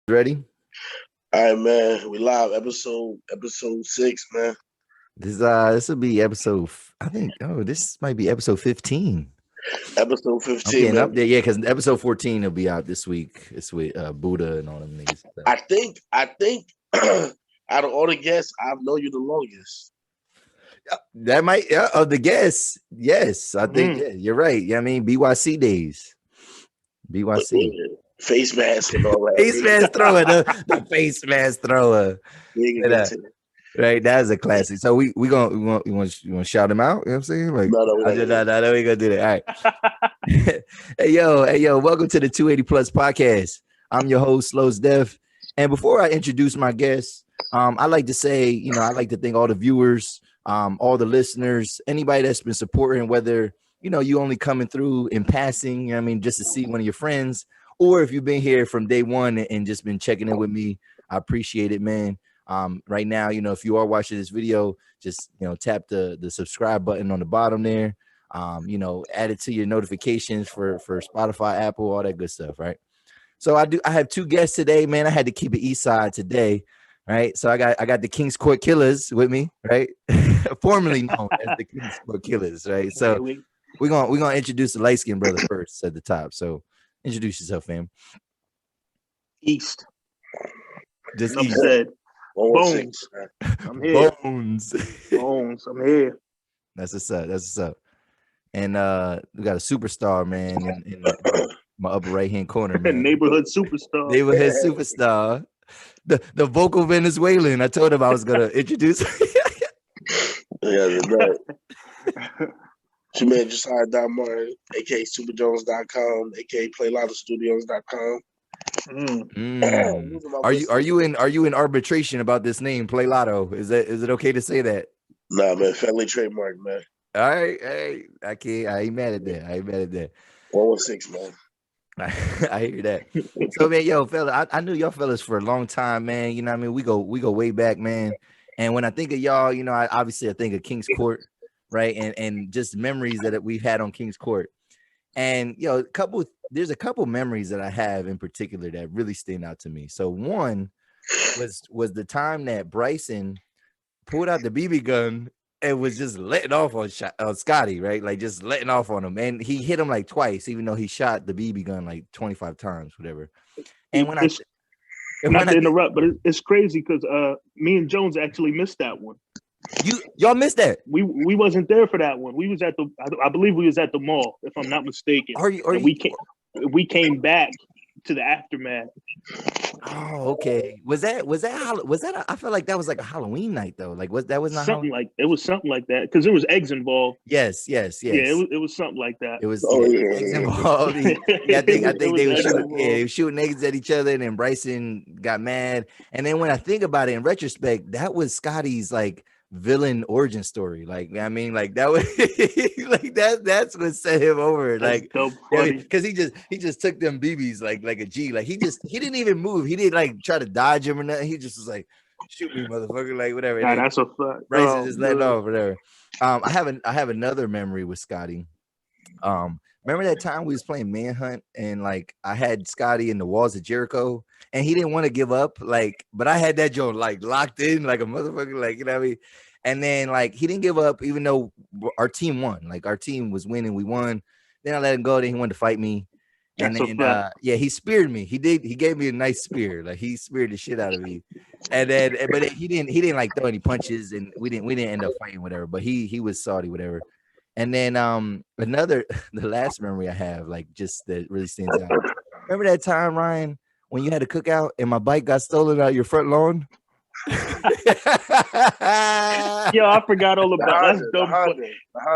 Ready? All right, man. We live episode 6, man. This will be episode. I think. Oh, this might be episode 15. Episode I'm 15, getting man. up there, yeah, because episode 14 will be out this week. It's with Buddha and all them niggas. So. I think out of all the guests, I've known you the longest. That might of the guests. Yes, I think you're right. Yeah, I mean BYC days. BYC. Face mask and all that. Face mask thrower, the face mask thrower. Right, that's a classic. So we want to shout him out. You know what I'm saying? Like, no, we gonna do that. All right. hey yo, welcome to the 280 Plus podcast. I'm your host, Slows Def. And before I introduce my guests, I like to say, I like to thank all the viewers, all the listeners, anybody that's been supporting, whether you only coming through in passing, just to see one of your friends, or if you've been here from day one and just been checking in with me. I appreciate it, man. Right now, if you are watching this video, just tap the subscribe button on the bottom there. Add it to your notifications for Spotify, Apple, all that good stuff, right? So I have two guests today, man. I had to keep it Eastside today, right? So I got the Kings Court Killers with me, right? Formerly known as the Kings Court Killers, right? So we're gonna introduce the light skinned brother first at the top. So introduce yourself, fam. East. Just East. Said. Bones. I'm here. Bones. I'm here. That's what's up. And we got a superstar, man, in my upper right hand corner, man. Neighborhood superstar. The vocal Venezuelan. I told him I was gonna introduce. Yeah, right. Your man Josiah Martin, aka SupaJones.com, aka PlayLottoStudios.com. Are you in arbitration about this name, Play Lotto? Is it okay to say that? Nah, man, family trademark, man. All right, hey, I ain't mad at that. 116, man. I hear that. So, man, yo, fella, I knew y'all fellas for a long time, man. You know what I mean? We go way back, man. And when I think of y'all, I think of King's Court, right? And just memories that we've had on King's Court. And there's a couple memories that I have in particular that really stand out to me. So one was the time that Bryson pulled out the BB gun and was just letting off on Scotty, right? Like just letting off on him. And he hit him like twice, even though he shot the BB gun like 25 times, whatever. And not to interrupt, but it's crazy because me and Jones actually missed that one. Y'all missed that. We wasn't there for that one. We was at I believe we was at the mall, if I'm not mistaken. We came back to the aftermath. Oh, okay. Was that I feel like that was like a Halloween night though. Like that was not something like it was something like that because there was eggs involved. Yes. Yeah, it was something like that. It was eggs involved. I think they were shooting eggs at each other, and then Bryson got mad. And then when I think about it in retrospect, that was Scotty's like villain origin story. Like I mean, like that was like that's what set him over. Like because he just took them BBs like a G. Like he didn't even move. He didn't like try to dodge him or nothing. He just was like, shoot me, motherfucker, like whatever. Nah, that's a fact. Bryson just let off, whatever. I have another memory with Scotty. Remember that time we was playing Manhunt and like I had Scotty in the walls of Jericho and he didn't want to give up, like, but I had that joint like locked in like a motherfucker, like, you know what I mean? And then like he didn't give up even though our team won, like our team was winning, we won. Then I let him go, then he wanted to fight me. And then he speared me. He gave me a nice spear, like he speared the shit out of me. And then but he didn't like throw any punches and we didn't end up fighting, whatever, but he was salty, whatever. And then the last memory I have, like just that really stands out. Remember that time, Ryan, when you had a cookout and my bike got stolen out of your front lawn? Yo, I forgot all about that.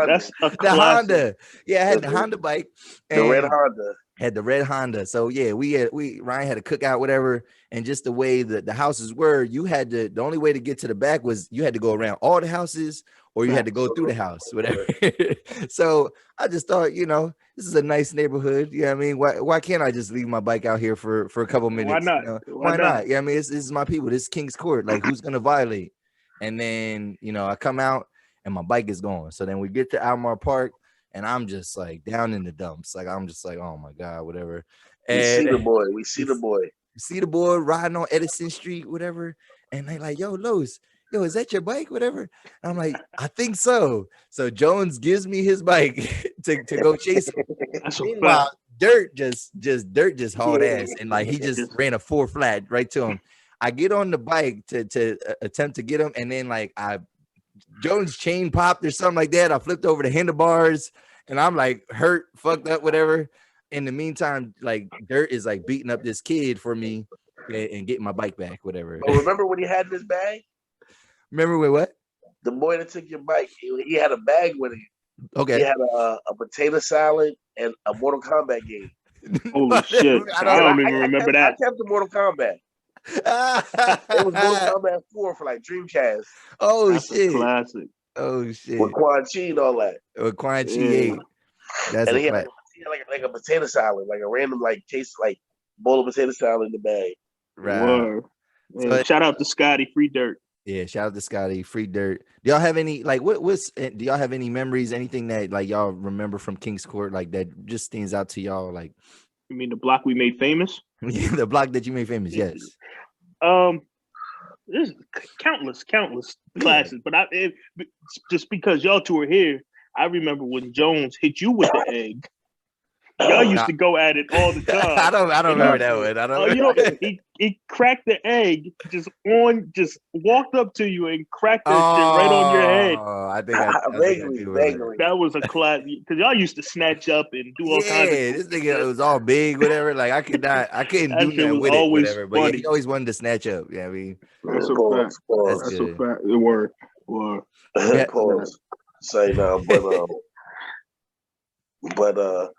That's the Honda. Yeah, I had the Honda bike. The red Honda. Had the red Honda. So yeah, Ryan had a cookout, whatever, and just the way that the houses were, the only way to get to the back was you had to go around all the houses or you had to go through the house, whatever. So I just thought, this is a nice neighborhood. You know what I mean? Why can't I just leave my bike out here for a couple minutes? Why not? Why not? Yeah, I mean, this is my people. This is King's Court. Like, who's gonna violate? And then, I come out and my bike is gone. So then we get to Almar Park and I'm just like down in the dumps. Like, I'm just like, oh my God, whatever. And we see the boy. see the boy riding on Edison Street, whatever. And they like, yo, Los, yo, is that your bike? Whatever. And I'm like, I think so. So Jones gives me his bike to go chase him. Meanwhile, Dirt just hauled ass. And like he just ran a 4 flat right to him. I get on the bike to attempt to get him, and then like Jones chain popped or something like that. I flipped over the handlebars, and I'm like hurt, fucked up, whatever. In the meantime, like Dirt is like beating up this kid for me and getting my bike back, whatever. But remember when he had in his bag? Remember with what? The boy that took your bike, he had a bag with him. Okay. He had a potato salad and a Mortal Kombat game. Holy shit! I don't even remember that. I kept the Mortal Kombat. It was Mortal Kombat 4 for like Dreamcast. Oh, that's shit! Classic. Oh shit! With Quan Chi and all that. With Quan Chi, yeah. That's and he had like a potato salad, like a random like case like bowl of potato salad in the bag. Right. So, shout out to Scotty, free Dirt. Yeah, shout out to Scotty, free Dirt. Do y'all have any like do y'all have any memories, anything that like y'all remember from King's Court like that just stands out to y'all? Like, you mean the block we made famous? Yeah, the block that you made famous. Yes. There's countless classes, but just because y'all two are here, I remember when Jones hit you with the egg. Y'all used to go at it all the time. I don't remember that one. I don't. You know, he cracked the egg just walked up to you and cracked that shit right on your head. Oh, I think I vaguely. That was a class because y'all used to snatch up and do all kinds of. Yeah, this nigga was all big, whatever. Like I couldn't do that with it, whatever. But yeah, he always wanted to snatch up. Yeah, I mean, that's a fact. That's a fact. It worked. Pause. Say no, but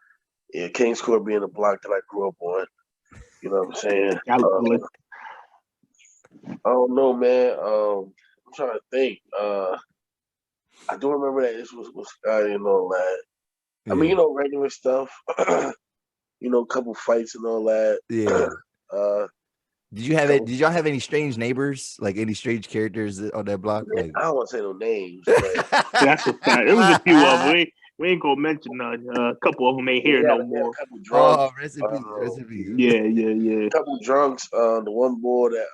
yeah, King's Court being the block that I grew up on. You know what I'm saying? I don't know, man. I'm trying to think. I do remember that this was Scotty and all that. Yeah. I mean, regular stuff. A couple fights and all that. Yeah. Did y'all have any strange neighbors? Like any strange characters on that block? Like, I don't want to say no names. But... That's a fact. It was a few of them. We ain't gonna mention none. A couple of them ain't here no more. A couple drunks. Rest in peace. Rest in peace. Yeah. A couple drunks. The one boy that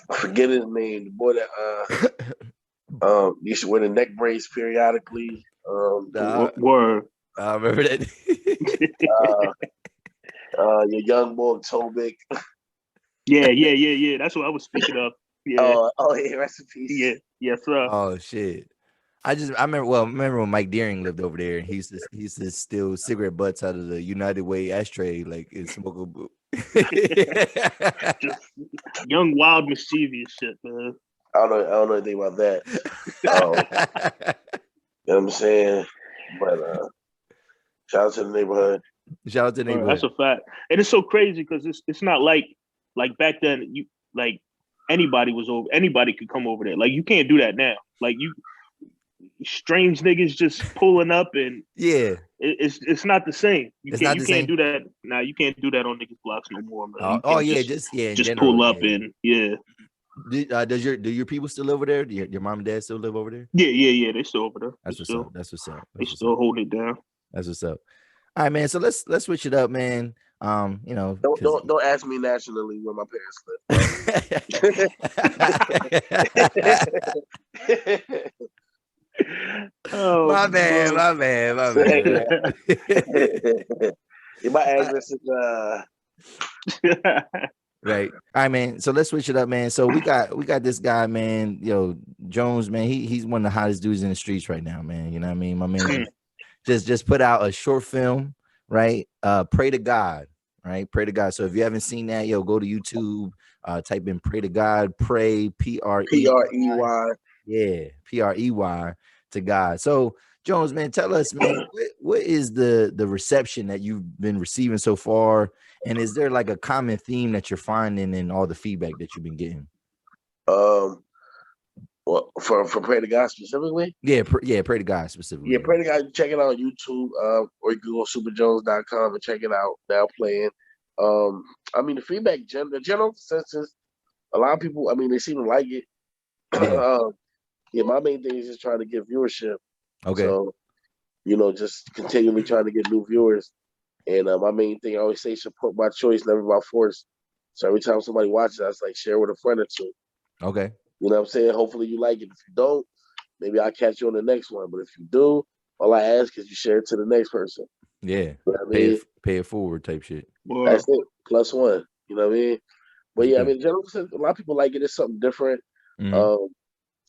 I forget his name. The boy that used to wear the neck brace periodically. Word. I remember that. Your young boy Tobic. Yeah. That's what I was speaking of. Yeah. Yeah. Rest in peace. Yeah. Yes, sir. Oh shit. I remember when Mike Deering lived over there, and he used to steal cigarette butts out of the United Way ashtray, like in smoke boot. Just young, wild, mischievous shit, man. I don't know anything about that. You know what I'm saying? But shout out to the neighborhood. Shout out to the neighborhood. That's a fact, and it's so crazy because it's not like back then. You like anybody could come over there. Like you can't do that now. Like you. Strange niggas just pulling up and it's not the same. You can't do that. Nah, you can't do that on niggas blocks no more, man. Just general, pull up and Do your people still live over there? Do your mom and dad still live over there? Yeah. They still over there. That's what's up. That's what's up. They still hold it down. That's what's up. All right, man. So let's switch it up, man. Don't ask me nationally where my parents live. My bad. My address is right. All right, man. So let's switch it up, man. So we got this guy, man. Jones, man. He's one of the hottest dudes in the streets right now, man. You know what I mean? My man just put out a short film, right? Pray to God, right? Pray to God. So if you haven't seen that, go to YouTube, type in Pray to God, pray, Prey. Yeah, Prey to God. So Jones, man, tell us, man, what is the reception that you've been receiving so far, and is there like a common theme that you're finding in all the feedback that you've been getting? Well, for Pray to God specifically? Yeah, Pray to God specifically. Yeah, Pray to God. Check it out on YouTube, or you can go to supajones.com and check it out. Now playing. I mean, the feedback, the general consensus, a lot of people, I mean, they seem to like it. Yeah, my main thing is just trying to get viewership. Okay. So, just continually trying to get new viewers. And my main thing I always say, support by choice, never by force. So every time somebody watches, I was like, share with a friend or two. Okay. You know what I'm saying? Hopefully you like it. If you don't, maybe I'll catch you on the next one. But if you do, all I ask is you share it to the next person. Yeah. You know what I mean? Pay it forward type shit. That's it. +1. You know what I mean? But yeah, I Okay. mean, general sense, a lot of people like it. It's something different. Mhm.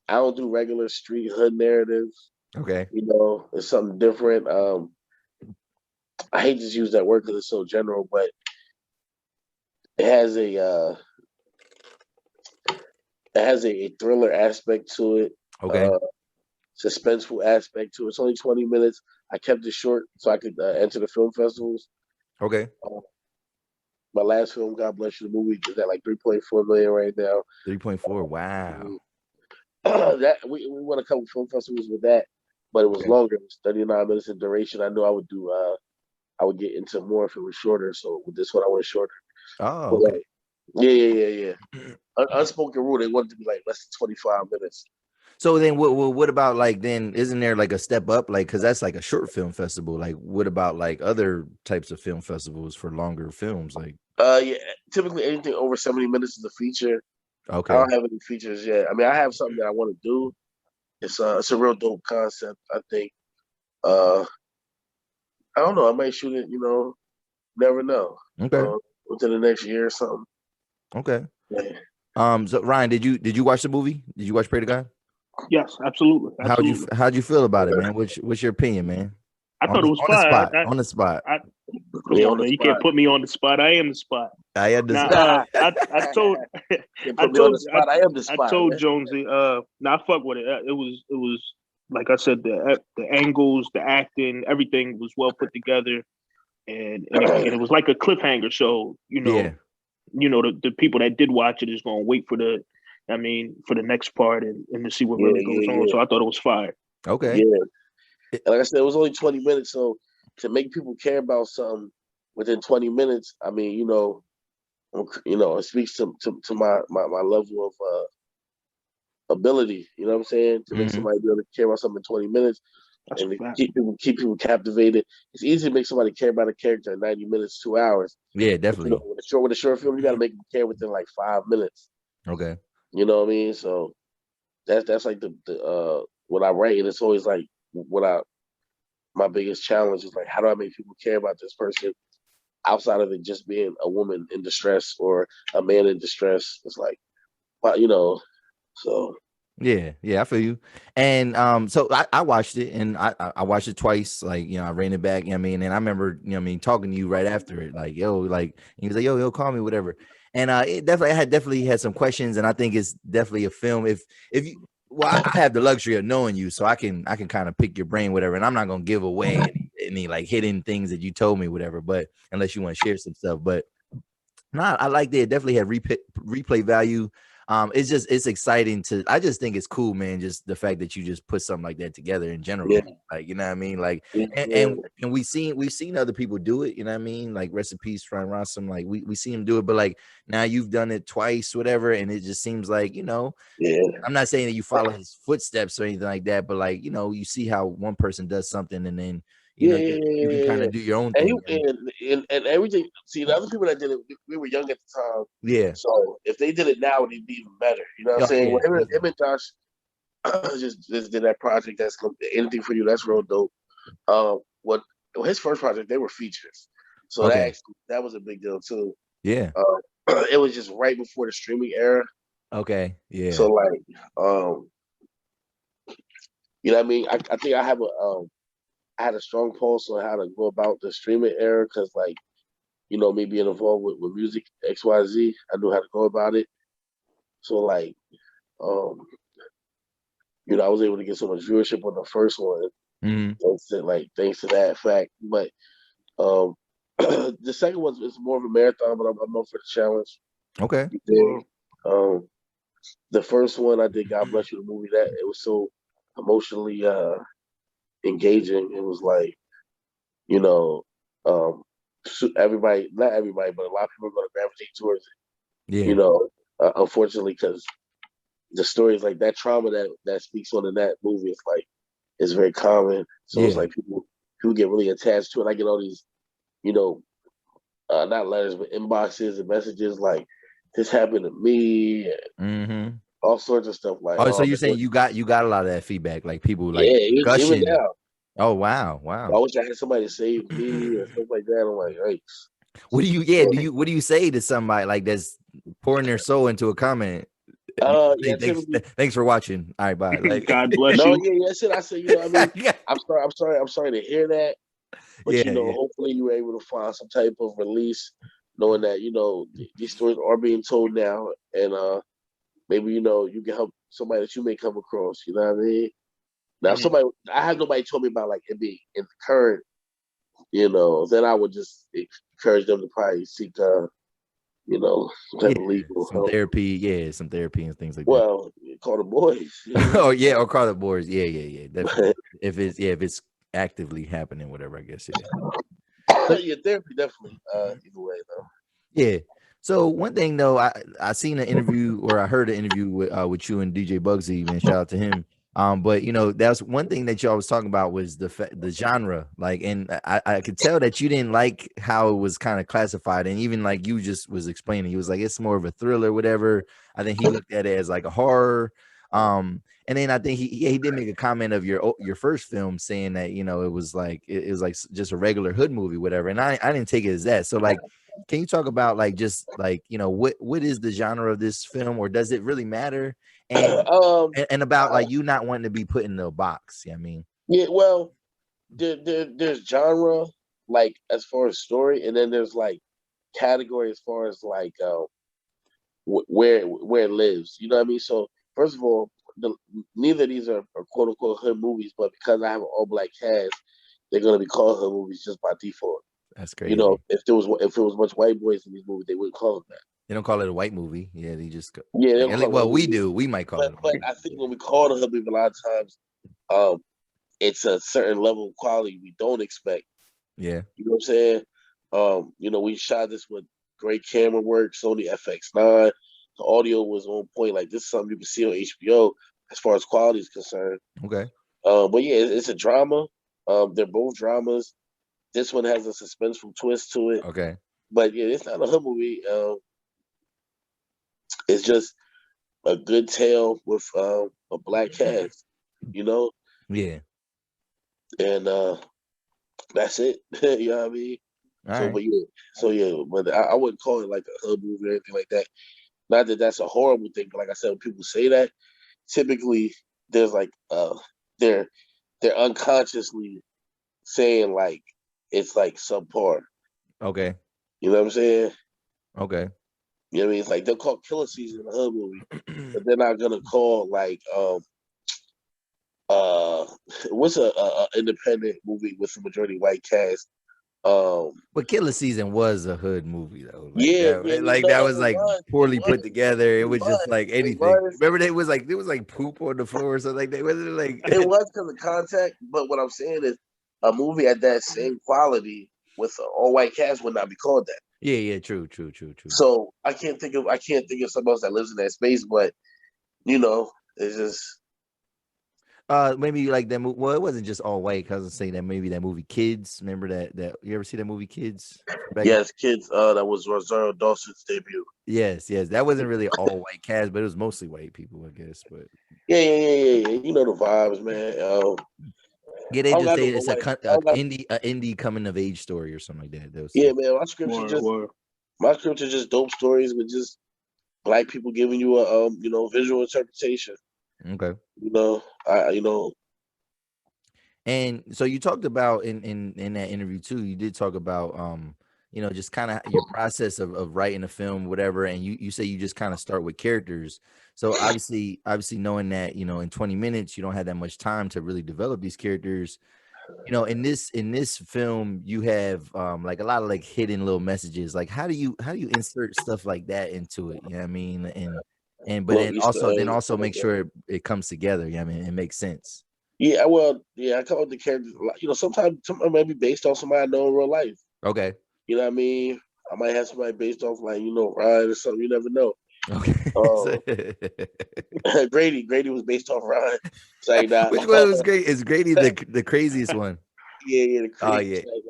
I don't do regular street hood narratives. Okay. You know, it's something different. I hate to use that word because it's so general, but it has a thriller aspect to it. Okay. Suspenseful aspect to it. It's only 20 minutes. I kept it short so I could enter the film festivals. Okay. My last film, God Bless You, the movie, is at like 3.4 million right now. 3.4. Wow. That we won a couple film festivals with that, but it was Okay. longer. It was 39 minutes in duration. I knew I would do. I would get into more if it was shorter. So with this one, I went shorter. Oh, But, okay. yeah. Unspoken rule, they wanted to be like less than 25 minutes. So then what about like then isn't there like a step up like because that's like a short film festival, like what about like other types of film festivals for longer films, like Yeah, typically anything over 70 minutes is a feature. I okay. don't have any features yet. I mean, I have something that I want to do. It's a real dope concept, I think. I don't know. I might shoot it, never know. Okay. Within the next year or something. Okay. Yeah. So Ryan, did you watch the movie? Did you watch Pray to God? Yes, absolutely. How'd you feel about it, man? What's your opinion, man? I thought it was On the fire. spot. On the spot. Come on, man. You can't put me on the spot. I am the spot. I understand. Now, I told, Put me on the spot. I am the spot. I told Jonesy, now I fuck with it. It was like I said, the angles, the acting, everything was well put together, and it was like a cliffhanger. So Yeah. The people that did watch it is going to wait for the next part and to see what really goes on. So I thought it was fire. Okay. Yeah. And like I said, it was only 20 minutes. So to make people care about something within 20 minutes, I mean, it speaks to my level of ability. You know what I'm saying? To make somebody be able to care about something in 20 minutes and to keep people captivated. It's easy to make somebody care about a character in 90 minutes, 2 hours. Yeah, definitely. But, with a short film, you got to make them care within like 5 minutes. Okay. You know what I mean? So that's like the when I write, and it's always like my biggest challenge is like, how do I make people care about this person outside of it just being a woman in distress or a man in distress? It's like, so. Yeah, I feel you. And so I watched it and I watched it twice. Like, I ran it back, and I remember, talking to you right after it, like, yo, like he was like, yo, call me, whatever. And it definitely had some questions, and I think it's definitely a film. If you I have the luxury of knowing you, so I can kind of pick your brain, whatever, and I'm not gonna give away any like hidden things that you told me, whatever, but unless you want to share some stuff. But I liked it. It definitely had replay value. It's exciting I just think it's cool, man. Just the fact that you just put something like that together in general, like, you know what I mean? Like, and we've seen other people do it, you know what I mean? Like, rest in peace, Ryan Rossum. Like, we see him do it, but like now you've done it twice, whatever. And it just seems like, I'm not saying that you follow his footsteps or anything like that, but like, you see how one person does something and then, you can kind of do your own thing. And everything. See, the other people that did it, we were young at the time. Yeah. So if they did it now, it'd be even better. You know what I'm saying? Yeah. Well, him and Josh just did that project. That's anything for you. That's real dope. His first project, they were features. So that was a big deal too. Yeah. It was just right before the streaming era. Okay. Yeah. So like, you know what I mean? I think I had a strong pulse on how to go about the streaming era because, like, me being involved with music XYZ, I knew how to go about it. So, like, I was able to get so much viewership on the first one, thanks to that fact. But the second one is more of a marathon, but I'm up for the challenge. Okay. The first one I did, God Bless You, the movie, that it was so emotionally engaging. It was like, everybody, not everybody, but a lot of people are going to gravitate towards it. Yeah. Unfortunately, because the stories like that trauma that speaks on in that movie is very common. So it's like people get really attached to it. I get all these, you know, not letters, but inboxes and messages like, this happened to me, and all sorts of stuff like. Oh, so you're saying you got a lot of that feedback, like people like yeah, even gushing. now. Oh wow. I wish I had somebody to save me and stuff like that. I'm like, hey. What do you say to somebody like that's pouring their soul into a comment? Yeah, thanks for watching. All right, bye. Like, God bless no, you. yeah, that's it. I said, you know, I mean, I'm sorry to hear that, but yeah, you know, hopefully you were able to find some type of release, knowing that you know these stories are being told now, and maybe you know you can help somebody that you may come across. You know what I mean? Now, if I have nobody told me about like it being in the current, you know, then I would just encourage them to probably seek, you know, some type of legal help. some therapy and things like that. Well, call the boys. Oh yeah, or call the boys. Yeah. Definitely. if it's actively happening, whatever, I guess. Yeah. Yeah, therapy definitely. Either way, though. Yeah. So one thing though, I seen an interview or I heard an interview with you and DJ Bugsy, man. Shout out to him. But you know, that's one thing that y'all was talking about was the genre, like, and I could tell that you didn't like how it was kind of classified, and even like you just was explaining, he was like it's more of a thriller, whatever. I think he looked at it as like a horror. And then I think he did make a comment of your first film saying that you know it was like just a regular hood movie, whatever. And I didn't take it as that. So like, can you talk about like just like you know what is the genre of this film, or does it really matter? And about like you not wanting to be put in the box. I mean, yeah, well, there's genre like as far as story, and then there's like category as far as like where it lives. You know what I mean? So first of all, neither of these are quote unquote hood movies, but because I have an all black cast, they're gonna be called hood movies just by default. That's crazy. You know, if it was much white boys in these movies, they wouldn't call them that. They don't call it a white movie. Yeah, they just go. Yeah, Like, well, we do. We might call it. But I think when we call it a hood movie, a lot of times, it's a certain level of quality we don't expect. Yeah, you know what I'm saying. You know, we shot this with great camera work, Sony FX9. The audio was on point. Like this is something you can see on HBO as far as quality is concerned. Okay. But yeah, it's a drama. They're both dramas. This one has a suspenseful twist to it. Okay. But yeah, it's not a hood movie. It's just a good tale with a black cast, you know? Yeah. And that's it. You know what I mean? But I wouldn't call it like a hood movie or anything like that. Not that that's a horrible thing, but like I said, when people say that, typically there's like they're unconsciously saying like it's like subpar. Okay. You know what I'm saying? Okay. You know what I mean? It's like they'll call Killer Season a hood movie, but they're not gonna call like what's a independent movie with a majority white cast. But Killer Season was a hood movie though. Like, that was like poorly put together. It was just like anything. Remember, there was like poop on the floor or something like that. Wasn't it like it was because of contact? But what I'm saying is, a movie at that same quality with an all white cast would not be called that. Yeah, true. So I can't think of somebody else that lives in that space, but you know, it's just maybe like that movie. Well, it wasn't just all white. I was saying that maybe that movie Kids. Remember that you ever see that movie Kids? Yes, Kids. That was Rosario Dawson's debut. Yes. That wasn't really all white cast, but it was mostly white people, I guess. But yeah. You know the vibes, man. Yeah, they just say it's a indie coming of age story or something like that. Yeah, man. My scripts are just dope stories with just black people giving you a visual interpretation. Okay. You know. And so you talked about in that interview too. You did talk about just kind of your process of writing a film, whatever. And you say you just kind of start with characters. So obviously knowing that, in 20 minutes, you don't have that much time to really develop these characters. In this film, you have like a lot of like hidden little messages. Like how do you insert stuff like that into it? You know what I mean? And also make sure it comes together. You know what I mean? It makes sense. Yeah, well, I come up with the characters. Sometimes might be based on somebody I know in real life. Okay. You know what I mean? I might have somebody based off like Ryan or something. You never know. Okay. Grady was based off Ryan. Like, nah. Which one was great? Is Grady the craziest one? Yeah, the craziest. Oh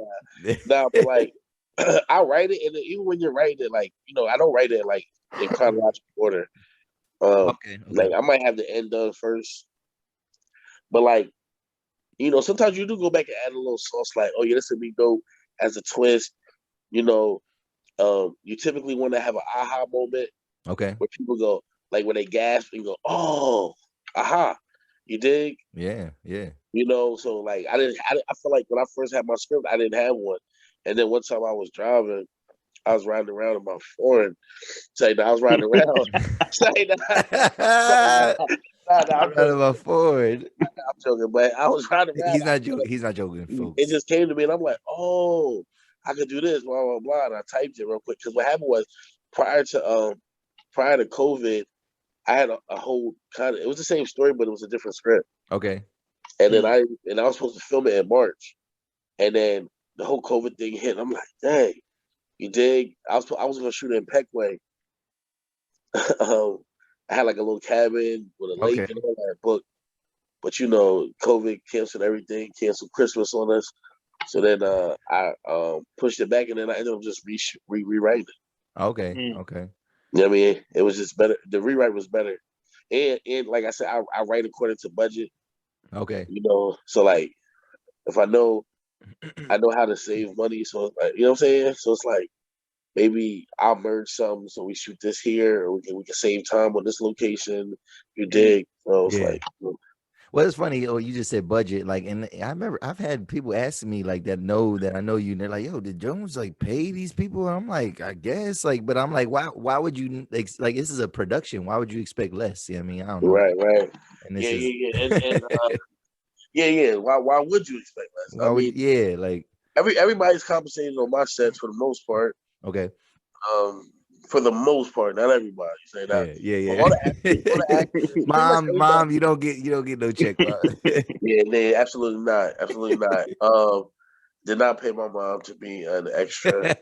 yeah. Nah, but like I write it, and then even when you're writing it, like I don't write it like in chronological order. Okay. Like I might have the end done first, but like sometimes you do go back and add a little sauce, like, oh yeah, this would be dope as a twist. You typically want to have an aha moment Okay. where people go, like when they gasp and go, oh, aha, you dig? Yeah. So like I feel like when I first had my script, I didn't have one, and then one time I was driving, I was riding around in my foreign. Saying I was riding around. Saying I'm Out of my Ford. joking, but I was riding around. He's not joking. He's not joking, folks. It just came to me, and I'm like, oh, I could do this, blah blah blah. And I typed it real quick because what happened was prior to COVID, I had a whole kind of. It was the same story, but it was a different script. Okay. And then I was supposed to film it in March, and then the whole COVID thing hit. And I'm like, dang, you dig? I was gonna shoot it in Peckway. I had like a little cabin with a lake and all that book, but COVID canceled everything, canceled Christmas on us. So then I pushed it back, and then I ended up just rewriting it. Okay. Okay. You know what I mean? It was just better. The rewrite was better, and like I said, I write according to budget. Okay. So like if I know how to save money, so like, you know what I'm saying. So it's like maybe I'll merge some, so we shoot this here, or we can save time on this location. You dig? So it's like. Well, it's funny. Oh, you just said budget. Like, and I remember I've had people asking me like that I know you. And they're like, "Yo, did Jones like pay these people?" And I'm like, "I guess." Like, but I'm like, "Why would you like this is a production? Why would you expect less?" I mean, I don't know. Right. And Yeah. Why would you expect less? Like everybody's compensated on my sets for the most part. Okay. For the most part, not everybody. Say that. Yeah. All the actors, mom, you don't get no check. Yeah, absolutely not. Did not pay my mom to be an extra.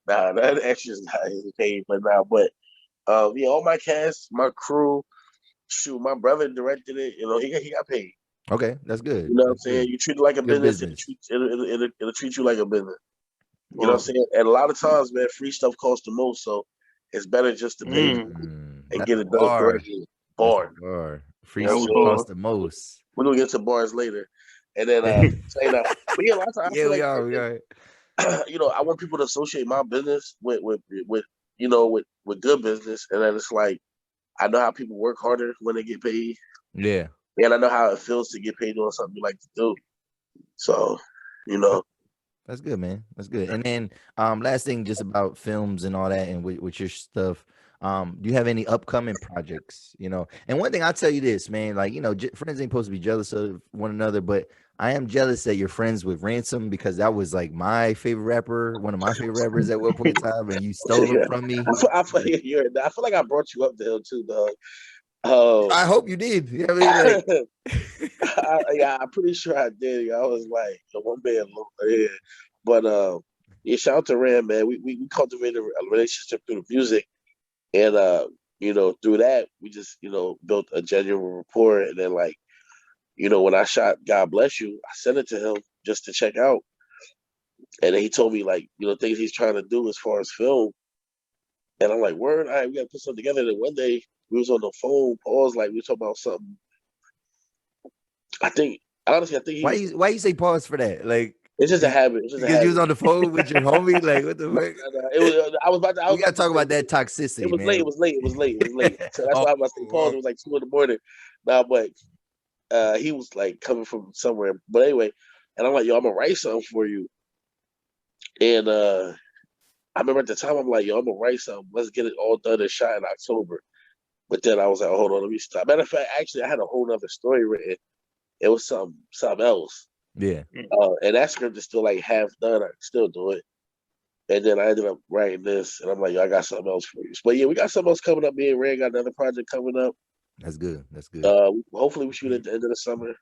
Nah, that extra's not paid, but but all my cast, my crew, shoot, my brother directed it. He got paid. Okay, that's good. You know what I'm saying? You treat it like a business. It'll treat you like a business. You know what I'm saying? And a lot of times, man, free stuff costs the most, so it's better just to pay and get it done correctly. Bar. Free stuff costs the most. We're gonna get to bars later, and then saying that. But yeah, a lot of times we are. I want people to associate my business with good business, and then it's like I know how people work harder when they get paid. Yeah. And I know how it feels to get paid doing something you like to do. So, That's good, man. That's good. And then last thing just about films and all that and with your stuff. Do you have any upcoming projects? And one thing I'll tell you this, man, like, friends ain't supposed to be jealous of one another, but I am jealous that you're friends with Ransom because that was like my favorite rapper, one of my favorite rappers at one point in time, and you stole him from me. I feel like I brought you up to him too, dog. I hope you did. I'm pretty sure I did. I was like the one man, but shout out to Ram, man. We cultivated a relationship through the music, and through that we just built a genuine rapport. And then when I shot God Bless You, I sent it to him just to check out, and then he told me things he's trying to do as far as film, and I'm like, word, all right, we gotta put something together. And one day we was on the phone, pause, like we were talking about something. I think why you say pause for that? Like it's just a habit. Because you was on the phone with your homie. Like what the fuck? I was about to. We gotta talk about that toxicity. It was late. So that's why I was saying pause. It was like 2 a.m. Nah, but he was like coming from somewhere. But anyway, and I'm like, yo, I'm gonna write something for you. And I remember at the time I'm like, yo, I'm gonna write something. Let's get it all done and shot in October. But then I was like, hold on, let me stop. Matter of fact, actually, I had a whole other story written. It was something else. Yeah. And that script is still like half done. I can still do it. And then I ended up writing this, and I'm like, yo, I got something else for you. But yeah, we got something else coming up. Me and Ray got another project coming up. That's good. Hopefully we shoot at the end of the summer.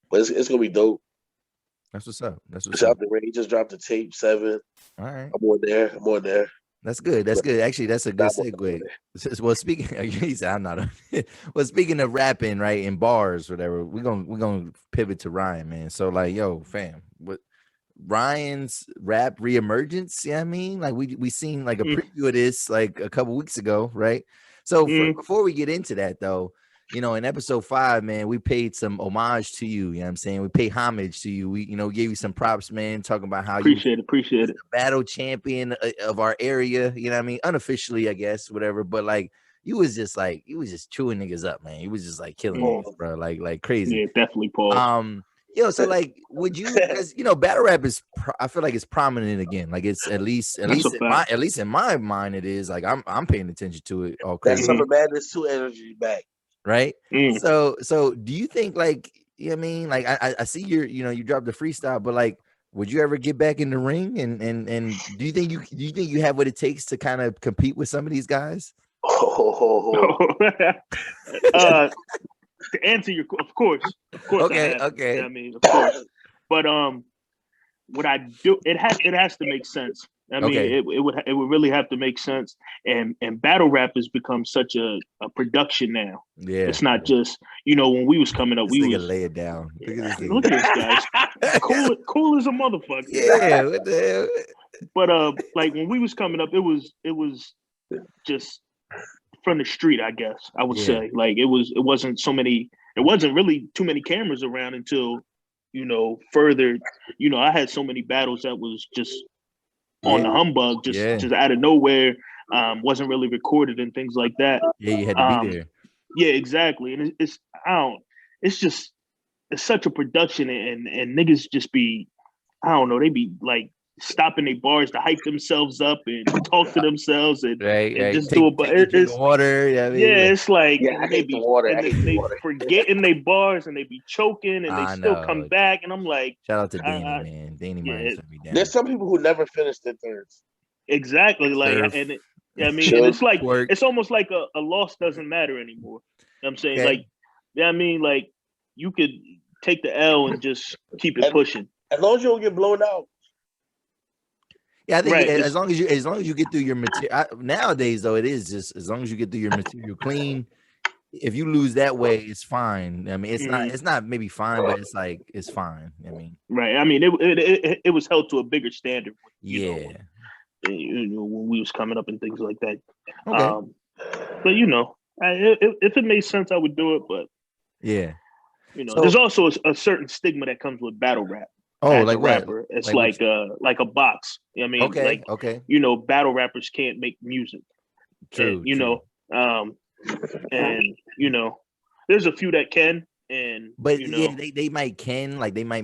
But it's gonna be dope. That's what's up. Shout out to Ray. He just dropped the tape 7. All right. I'm on there. That's good. Actually, that's a good segue. Well, speaking, he said I'm not. Well, speaking of rapping, right, in bars, whatever, we're gonna pivot to rhyme, man. So, like, yo, fam, Ryan's rap reemergence. Yeah, I mean, like we seen like a preview of this like a couple weeks ago, right? So before we get into that though, you know, in episode 5, man, we paid some homage to you. You know what I'm saying? We paid homage to you. We, you know, gave you some props, man, talking about how appreciate it. the battle champion of our area. You know what I mean? Unofficially, I guess, whatever. But like, you was just chewing niggas up, man. You was just like killing niggas, bro, like crazy. Yeah, definitely, Paul. Yo, so like, would you? Because you know, battle rap is, I feel like it's prominent again. Like it's at least in my mind, it is. Like I'm paying attention to it. All crazy. That Summer Madness 2 energy back. Right. So do you think like, you know what I mean? Like I see you dropped the freestyle, but like, would you ever get back in the ring and do you think you have what it takes to kind of compete with some of these guys? To answer your, of course. Okay. I mean, of course. But what I do, it has to make sense. I mean, it would really have to make sense. And battle rap has become such a production now. Yeah, it's not just, you know, when we was coming up, we was lay it down. Look at this guy, cool as a motherfucker. Yeah, what the hell? But like when we was coming up, it was just from the street, I guess I would say. Like it wasn't really too many cameras around until, you know, further, you know, I had so many battles that was just on the humbug, just out of nowhere, wasn't really recorded and things like that. Yeah, you had to be there. Yeah, exactly. And it's such a production, and niggas just be, I don't know, they be like stopping their bars to hype themselves up and talk to themselves and just do it. But it's water. Yeah, it's like they be water. They forgetting their bars and they be choking and they still come back. And I'm like, shout out to Danny, man. Danny might be down. There's some people who never finish their thirds. Exactly. Like, I mean, and it's like it's almost like a loss doesn't matter anymore. You know what I'm saying? Like, I mean, like you could take the L and just keep it pushing. As long as you don't get blown out. Yeah, I think as long as you get through your material. Nowadays, though, it is just as long as you get through your material clean. If you lose that way, it's fine. I mean, it's not maybe fine, but it's like it's fine. I mean, right. I mean, it was held to a bigger standard. You know, when we was coming up and things like that. Okay. But you know, if it made sense, I would do it. But yeah, you know, there's also a certain stigma that comes with battle rap. Oh, like what? Rapper. It's like a box. You know what I mean? Okay. You know, battle rappers can't make music. True. And, you know, and you know, there's a few that can. But you know, they might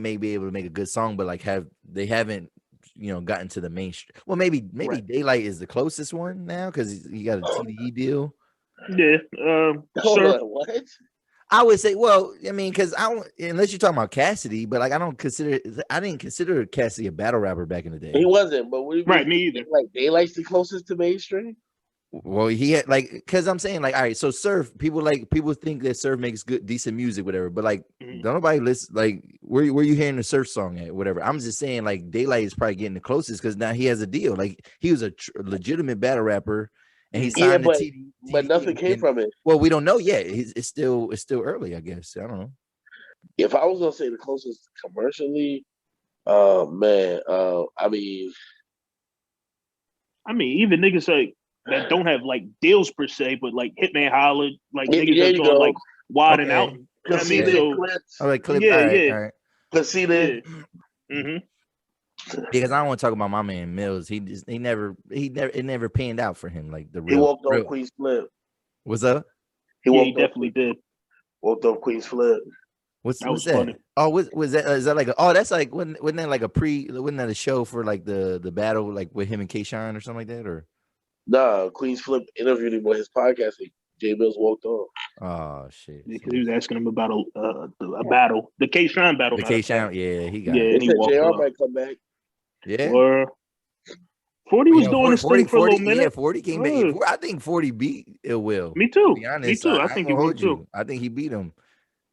maybe be able to make a good song, but like they haven't, you know, gotten to the mainstream. Well, maybe Daylight is the closest one now because he got a TDE deal. Yeah. Hold on, what? I would say, well, I mean, because unless you're talking about Cassidy, but like I didn't consider Cassidy a battle rapper back in the day. He wasn't, but me either. Like Daylight's the closest to mainstream. Well, he had like, because I'm saying like, all right, so Surf, people think that Surf makes decent music, whatever, but like, don't nobody listen. Like, where you hearing the Surf song at, whatever. I'm just saying like, Daylight is probably getting the closest because now he has a deal. Like, he was a legitimate battle rapper. And he signed the TD, but nothing came from it. Well, we don't know yet. It's still early, I guess. I don't know. If I was gonna say the closest commercially, man, I mean, even niggas like that don't have like deals per se, but like Hitman Holla, like niggas that's on like Wide and Out. I mean, all right, clip. Yeah, all right. Conceded. Because I don't want to talk about my man Mills. It never panned out for him. Like the real. He walked off Queen's Flip. What's up? He definitely did. Walked off Queen's Flip. What's that? Funny. Oh, was that? Is that like? That's like wasn't that like wasn't that a show for like the battle like with him and K-Shine or something like that? Or nah, Queen's Flip interviewed him on his podcast. J Mills walked off. Oh shit! Because he was asking him about a battle, the K-Shine battle. The K-Shine, he got. Yeah, it. he said JR might come back. Yeah. Or 40 was doing his thing for a little minute. Yeah, 40 came back. I think 40 beat Ill Will. Me too. To be honest, Me too. I think he would too. I think he beat him.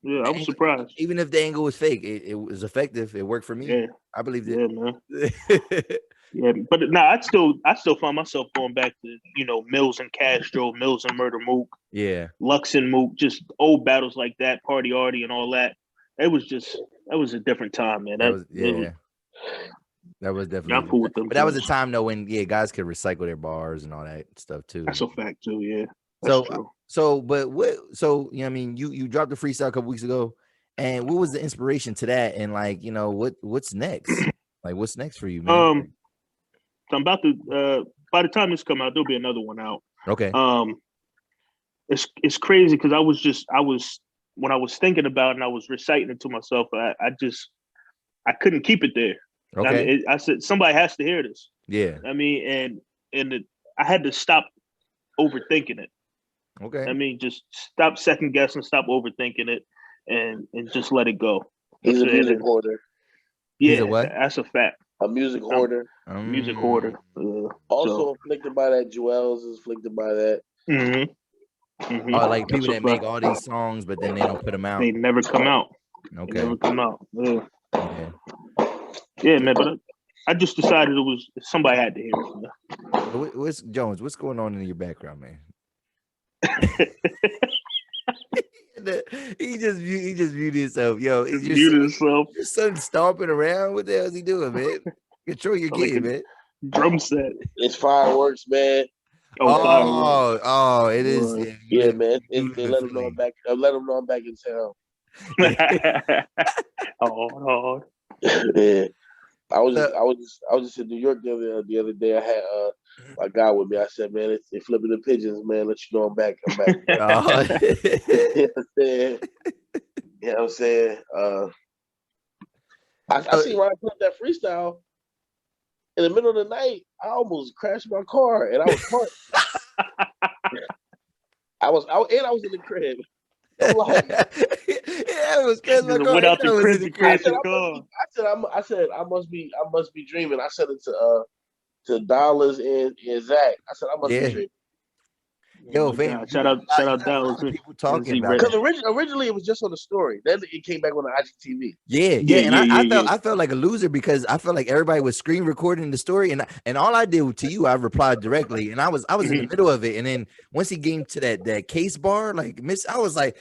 Yeah, I was surprised. Even if the angle was fake, it was effective. It worked for me. Yeah. I believed it. Yeah, man. Yeah, but I still find myself going back to, you know, Mills and Castro, Mills and Murder Mook. Yeah. Lux and Mook, just old battles like that, Party Artie and all that. That was a different time, man. That was Yeah, I'm definitely, cool with them. but that was a too. time though when guys could recycle their bars and all that stuff too. That's a fact too. Yeah, that's true. But what? So I mean, you dropped the freestyle a couple weeks ago, and what was the inspiration to that? And like, what's next? Like, what's next for you, man? So I'm about to. By the time this come out, there'll be another one out. Okay. It's crazy because I was when I was thinking about it and I was reciting it to myself, I couldn't keep it there. Okay. I mean, I said somebody has to hear this. Yeah. I mean, I had to stop overthinking it. Okay. I mean, just stop second guessing, stop overthinking it, and just let it go. He's a music hoarder. Yeah, He's a what? That's a fact. A music hoarder. Music hoarder. Also afflicted by that. Joel's is afflicted by that. Mm-hmm. Oh, like people that make all these songs, but then they don't put them out. They never come out. Okay. They never come out. Yeah. Yeah, man. But I just decided it was somebody had to hear it. What's Jones? What's going on in your background, man? he just muted himself. Yo, your son stomping around. What the hell is he doing, man? Control your kid, man. Drum set. It's fireworks, man. Oh, it is. Yeah, man. They let them know I'm back. Let them know I'm back in town. Oh. Yeah. I was just in New York the other day. I had my guy with me. I said, man, it's flipping the pigeons, man. Let you know I'm back. I'm back. You know what I'm saying? I see Ryan put up that freestyle. In the middle of the night, I almost crashed my car, and I was parked. I was in the crib. I'm like, I was crashing my car. Without the crib to crash your car. I said I must be dreaming. I said it to Dollars and Zach. I said I must be dreaming. Yo, fam, shout out Dallas. People talking about it. Because originally it was just on the story. Then it came back on the IGTV. I felt like a loser because I felt like everybody was screen recording the story, and all I did to you, I replied directly, and I was in the middle of it, and then once he came to that case bar, like I was like,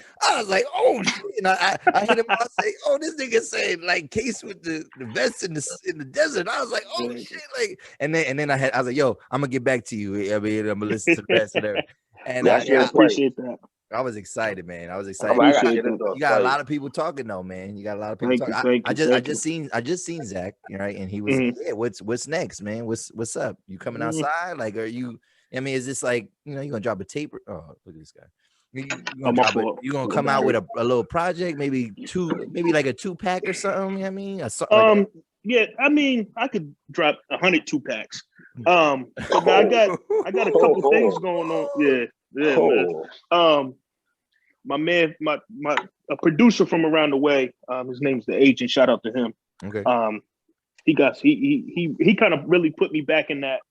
oh shit, and I hit him. I say, oh, this nigga said like case with the vest in the desert. I was like, oh shit, like, and then I was like, yo, I'm gonna get back to you. I mean, I'm gonna listen to the rest of that. And I appreciate that. I was excited, man. I was excited. You got a lot of people talking though, man. You got a lot of people talking. I just seen Zach, right? And he was yeah, what's next, man? What's up? You coming outside? Like, are you? I mean, is this like, you gonna drop a tape? Oh, look at this guy. You gonna come out with a little project, maybe like a 2-pack or something? I mean, yeah, I mean, I could drop 100 2-packs. So I got a couple things going on. Yeah, man. My a producer from around the way. His name's The Agent. Shout out to him. Okay. He kind of really put me back in that,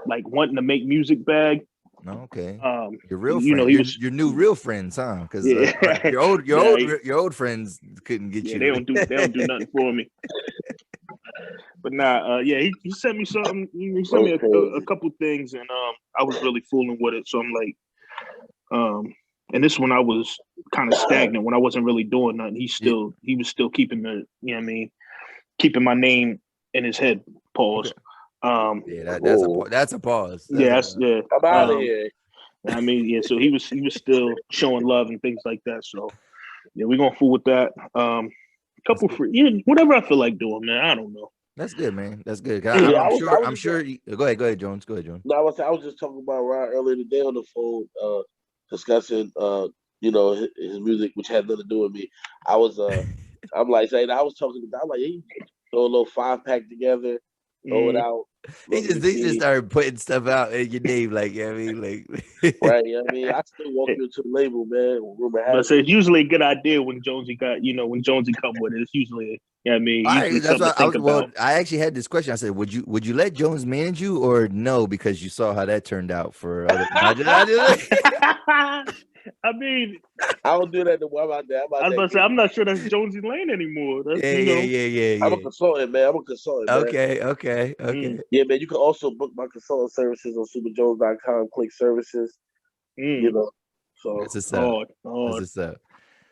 like wanting to make music bag. Okay. Your real friends, your new real friends, huh? Because your old friends couldn't get you. They don't do nothing for me. But he sent me something. He sent me a couple things, and I was really fooling with it. So I'm like, and this one I was kind of stagnant when I wasn't really doing nothing. He was still keeping keeping my name in his head. Pause. Okay. That's a pause. I'm out of here. I mean, so he was still showing love and things like that. So yeah, we're gonna fool with that. Couple free, whatever I feel like doing, man. I don't know. That's good, man. That's good. I'm sure. Go ahead, Jones. No, I was just talking about Ryan earlier today on the phone, discussing his music, which had nothing to do with me. I was I'm like saying I was talking about. I'm like, hey, throw a little 5-pack together, throw it out. He just started putting stuff out in your name, like, I mean, like, right? I mean, I still walk you into the label, man. But it's usually a good idea when Jonesy come with it. It's usually, I mean, that's what I actually had this question. I said, would you let Jones manage you or no? Because you saw how that turned out for other. I mean, I don't do that. I'm out there. I was about to say, I'm not sure that's Jonesy Lane anymore. That's, yeah. I'm a consultant, man. Okay. Yeah, man. You can also book my consultant services on SupaJones.com. Click services. So that's what's up.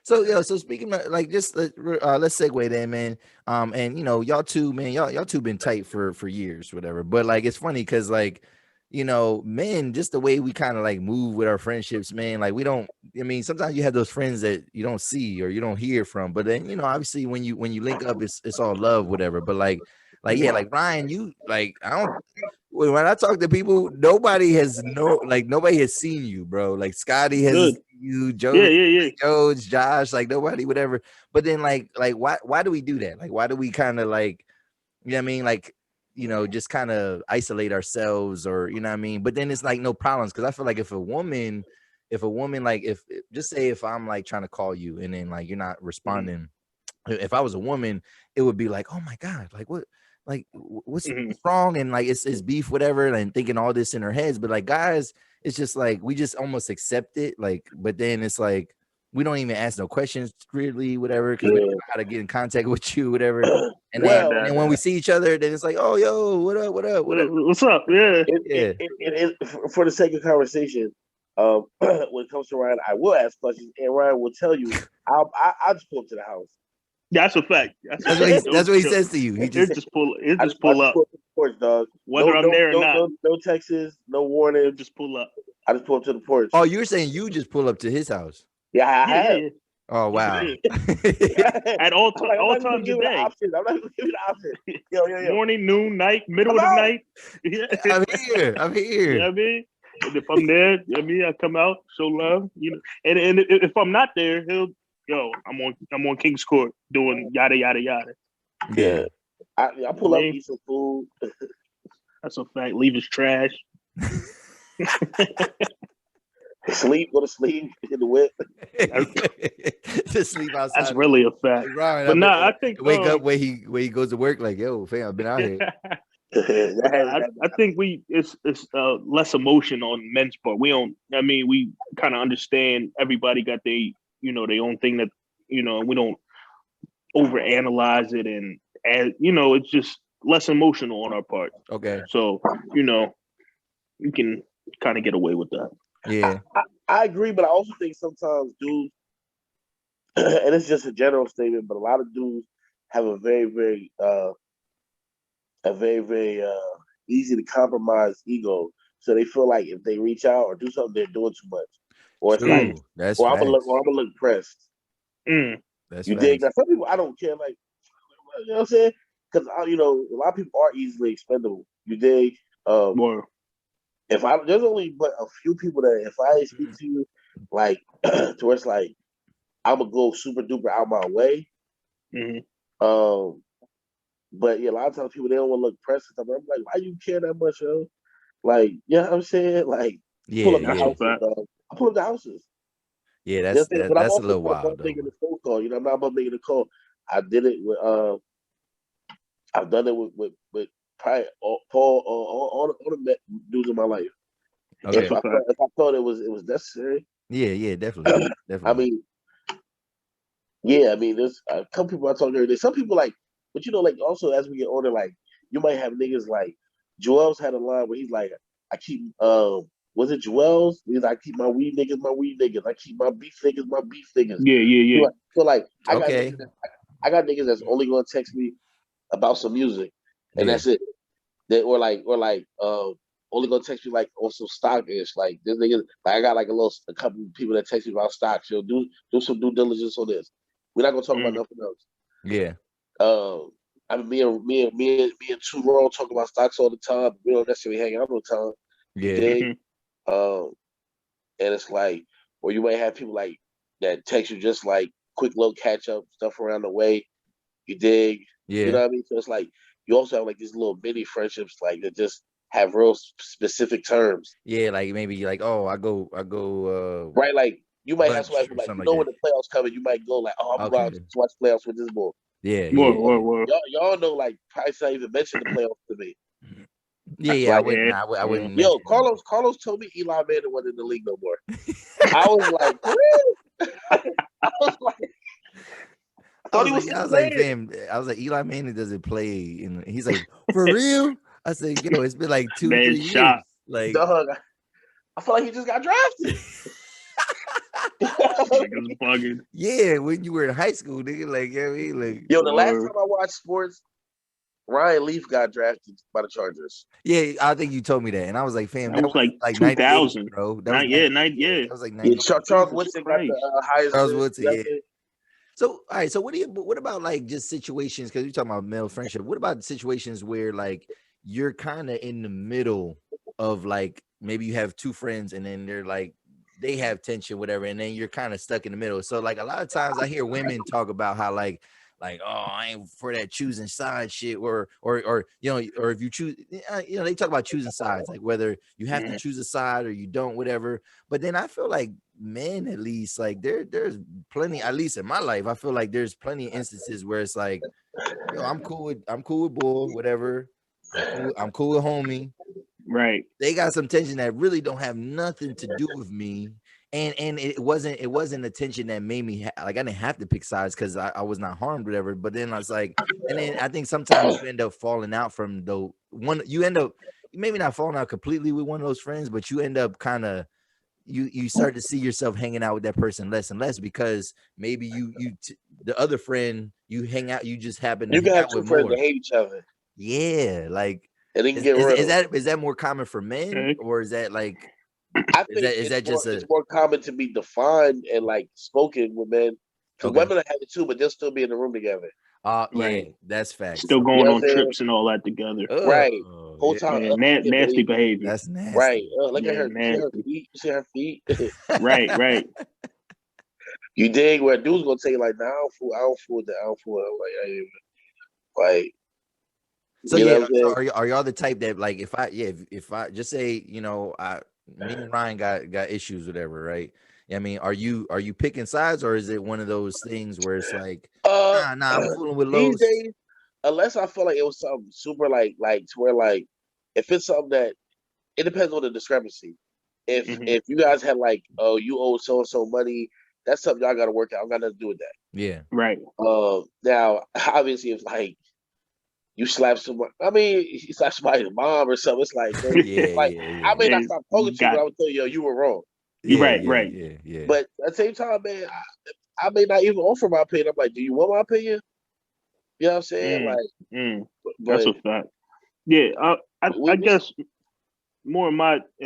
So speaking of like, just let's segue then, man. And y'all two, man, y'all two been tight for years, whatever. But like, it's funny because like, men, just the way we kind of like move with our friendships, man. Like we don't. I mean, sometimes you have those friends that you don't see or you don't hear from, but then obviously when you link up, it's all love, whatever. But like yeah, like Ryan, you like I don't. When I talk to people, nobody has seen you, bro. Like Scotty has seen you, Joe, Josh, like nobody, whatever. But then like why do we do that? Like why do we kind of like, what I mean? Like, just kind of isolate ourselves, or what I mean? But then it's like no problems, because I feel like if a woman like if just say if I'm like trying to call you and then like you're not responding, if I was a woman, it would be like, oh my God, like what? Like what's wrong? And like it's beef, whatever, and thinking all this in her heads. But like guys, it's just like we just almost accept it. Like, but then it's like we don't even ask no questions, really, whatever, because we don't know how to get in contact with you, whatever. And then when we see each other, then it's like, oh, yo, what up, what's up? Yeah. For the sake of conversation, when it comes to Ryan, I will ask questions, and Ryan will tell you. I'll just pull up to the house. That's a fact. That's what he says to you. He just pull up. Pull up to the porch, dog. Whether I'm there or not. No texts, no warning. Just pull up. I just pull up to the porch. Oh, you're saying you just pull up to his house? Yeah, I have. Yeah. Oh wow! At all times of day. I'm not gonna give you the option. Yo. Morning, noon, night, middle of the night. I'm here. You know what I mean? And if I'm there, I come out, show love. And if I'm not there, I'm on King's Court doing yada yada yada. Yeah, I pull up, eat some food. That's a fact. Leave his trash. Go to sleep in the whip. Just sleep outside. That's really a fact. Right, but I think wake up where he goes to work. Like, yo, fam, I've been out here. I think it's less emotion on men's part. We don't. I mean, we kind of understand everybody got their own thing that we don't overanalyze it, and it's just less emotional on our part. Okay. So you can kind of get away with that. Yeah, I agree, but I also think sometimes dudes, and it's just a general statement, but a lot of dudes have a very, very easy to compromise ego. So they feel like if they reach out or do something, they're doing too much, or it's like, I'm gonna look pressed. That's you dig? Now some people I don't care, like, you know what I'm saying? Because a lot of people are easily expendable. You dig? More. There's only but a few people that if I speak to you, like to where it's like I'm gonna go super duper out my way. But yeah, a lot of times people, they don't want to look pressed. I'm like, why you care that much, yo? Like, you know what I'm saying? Like, pull up the houses, dog. I pull up the houses. Yeah, that's a little wild. Making a phone call, I'm not about making a call. I did it with I've done it with probably all the dudes in my life. Okay. If I thought it was necessary. Yeah, definitely. I mean, there's a couple people I talk to every day. Some people like, but like also as we get older, like you might have niggas like Joel's had a line where he's like, I keep was it Joel's? He's like, I keep my weed niggas, I keep my beef niggas. Yeah. So like I got niggas that's only gonna text me about some music, and that's it. Or like only gonna text me like on some stock-ish. Like this nigga, like I got like a couple of people that text me about stocks. Do some due diligence on this. We're not gonna talk about nothing else. Yeah. I mean, me and Two Roll talk about stocks all the time. We don't necessarily hang out all the time. Yeah. And it's like, or you might have people like that text you just like quick little catch up stuff around the way. You dig? Yeah. You know what I mean? So it's like you also have like these little mini friendships like that just have real specific terms. Yeah, like maybe like, oh, I go right, like you might have somebody like, when the playoffs coming, you might go like, oh, I'm going to watch playoffs with this boy. Yeah. Y'all know, like, probably not even mention the playoffs to me. Yeah, like, I wouldn't. Yo, Carlos told me Eli Manning wasn't in the league no more. I was like, really? I was like, I was like, Eli Manning doesn't play, and he's like, for real? I said, it's been like 2-3 years. Like, dog, I feel like he just got drafted. Niggas bugging. Yeah, when you were in high school, nigga, like, yeah, I mean, like, Yo, the last time I watched sports, Ryan Leaf got drafted by the Chargers. yeah, I think you told me that, and I was like, fam, That was like 98, 2000, bro. That was 98. yeah. That was like Yeah, 98. Charles Jesus Woodson got Christ. the highest. Charles Woodson, yeah. So, all right. So, what about like just situations? Because you're talking about male friendship. What about situations where like you're kind of in the middle of like maybe you have two friends and then they're like they have tension, whatever, and then you're kind of stuck in the middle. So, like a lot of times I hear women talk about how like oh, I ain't for that choosing side shit, or you know, or if you choose, you know, they talk about choosing sides, like whether you have to choose a side or you don't, whatever. But then I feel like men, at least, like there's plenty, at least in my life, I feel like there's plenty of instances where it's like, yo, I'm cool with bull, whatever. I'm cool with homie. Right. They got some tension that really don't have nothing to do with me. And it wasn't a tension that made me like I didn't have to pick sides because I was not harmed, whatever. But then I was like, and then I think sometimes you end up falling out from the one, you end up maybe not falling out completely with one of those friends, but you end up kind of you start to see yourself hanging out with that person less and less because maybe the other friend you hang out, you just happen to You can hang have out two with friends more. that hate each other. Yeah, like and they can get real. is that more common for men, Okay. or is that like I think it's more common to be defined and like spoken with men. Because women have it too, but they'll still be in the room together. Yeah, Right. that's facts. Still going on trips and all that together. Right. Whole time. Nasty behavior. That's nasty. Right. Look at her. Nasty. You see her feet? Right. You dig where dude's gonna take like, nah, I don't fool with that. I'm like, so yeah. So are y'all the type that like if I just say, you know, me and Ryan got issues, whatever, right? I mean, are you picking sides, or is it one of those things where it's like, nah, I'm fooling with Los? These days, unless I feel like it was something super like to where like if it's something that it depends on the discrepancy. If you guys had like, oh, you owe so and so money, that's something y'all got to work out. I got nothing to do with that. Yeah. Right. Now, obviously, if like you slap someone, I mean, you slap somebody's mom or something, it's like, I may not stop talking to you, but I would tell you, yo, you were wrong. Right. Yeah. But at the same time, man, I may not even offer my opinion. I'm like, do you want my opinion? You know what I'm saying? That's a fact. Yeah, I guess more in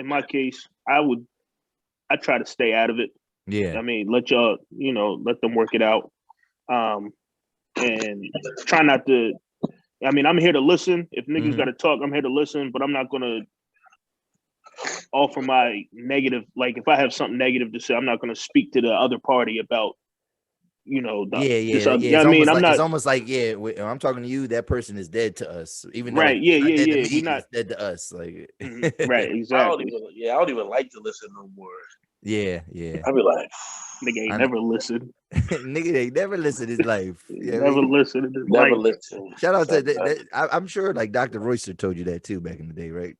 my case, I try to stay out of it. Yeah. I mean, let y'all, let them work it out. And try not to. I mean, I'm here to listen. If niggas got to talk, I'm here to listen. But I'm not gonna offer my negative. Like, if I have something negative to say, I'm not gonna speak to the other party about. I mean, it's almost like I'm talking to you. That person is dead to us, even though right. We're not dead to us. Like right, exactly. I don't even like to listen no more. Yeah. I be like, nigga ain't never listened. Nigga ain't never listened in his life. Never listened in his life. Never listen. Shout out to that. I'm sure like Dr. Royster told you that too back in the day, right?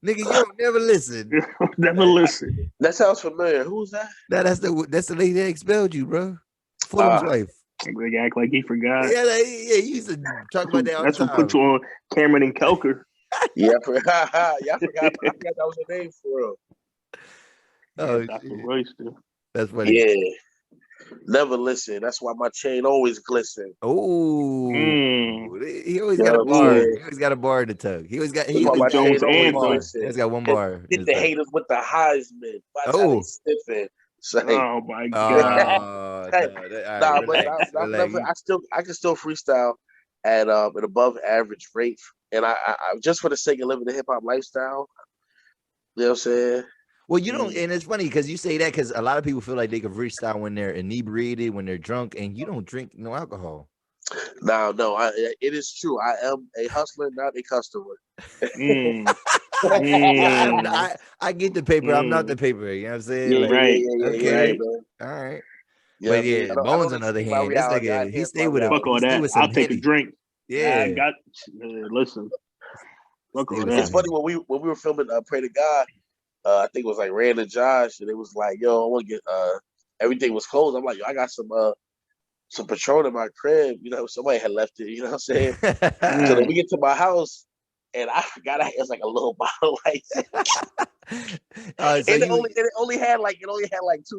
Nigga, you don't never listen. Never listen. That sounds familiar. Who's that? That's the lady that expelled you, bro. Fulham's wife. Nigga act like he forgot. Yeah, he used to talk about that all the time. That's what put you on Cameron and Kelker. Yeah, I forgot that was the name for real. Oh, Dr. Royster. That's funny. Yeah. Never listen. That's why my chain always glisten. Oh, he always got a bar. He always got a bar to tug. He always got Jones and Boanes. He's got one bar. Hit the haters with the Heisman. Oh my god! I can still freestyle at an above average rate, and I just for the sake of living the hip hop lifestyle. You know what I'm saying? Well, you don't, and it's funny because you say that because a lot of people feel like they can freestyle when they're inebriated, when they're drunk, and you don't drink no alcohol. No, it is true. I am a hustler, not a customer. I get the paper. I'm not the paper. You know what I'm saying? Yeah, like, right. Okay. All right. Yeah, but yeah, Bones on the other hand, this nigga, he stay with fuck all that. I'll take a drink. Yeah, I got. Listen. It's funny when we were filming Pray to God. I think it was like Rand and Josh, and it was like, yo, I want to get everything was closed. I'm like, yo, I got some Patron in my crib. You know, somebody had left it. You know what I'm saying? So then we get to my house, and I forgot it was like a little bottle license. So it only had like 2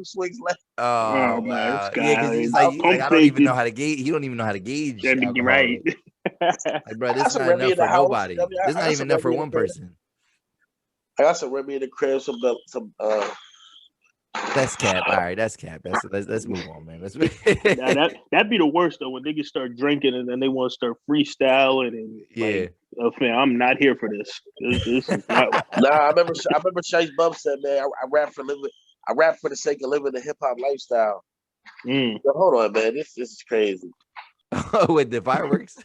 swings left. Oh man, wow, this yeah, guy, because he's like I don't even know how to gauge. You don't even know how to gauge alcohol. Right. Like, bro, this is not Remy enough in the for house. nobody. I mean, This is not even enough for one person. I got some Remy in the crib. That's cap. All right, that's cap. Let's move on, man. Let's. That'd be the worst though when niggas start drinking and then they want to start freestyling and like, oh, fam, I'm not here for this. This is not. Nah, I remember Shice Bub said, man, I rap for the sake of living the hip hop lifestyle. So, hold on, man, this is crazy. With the fireworks.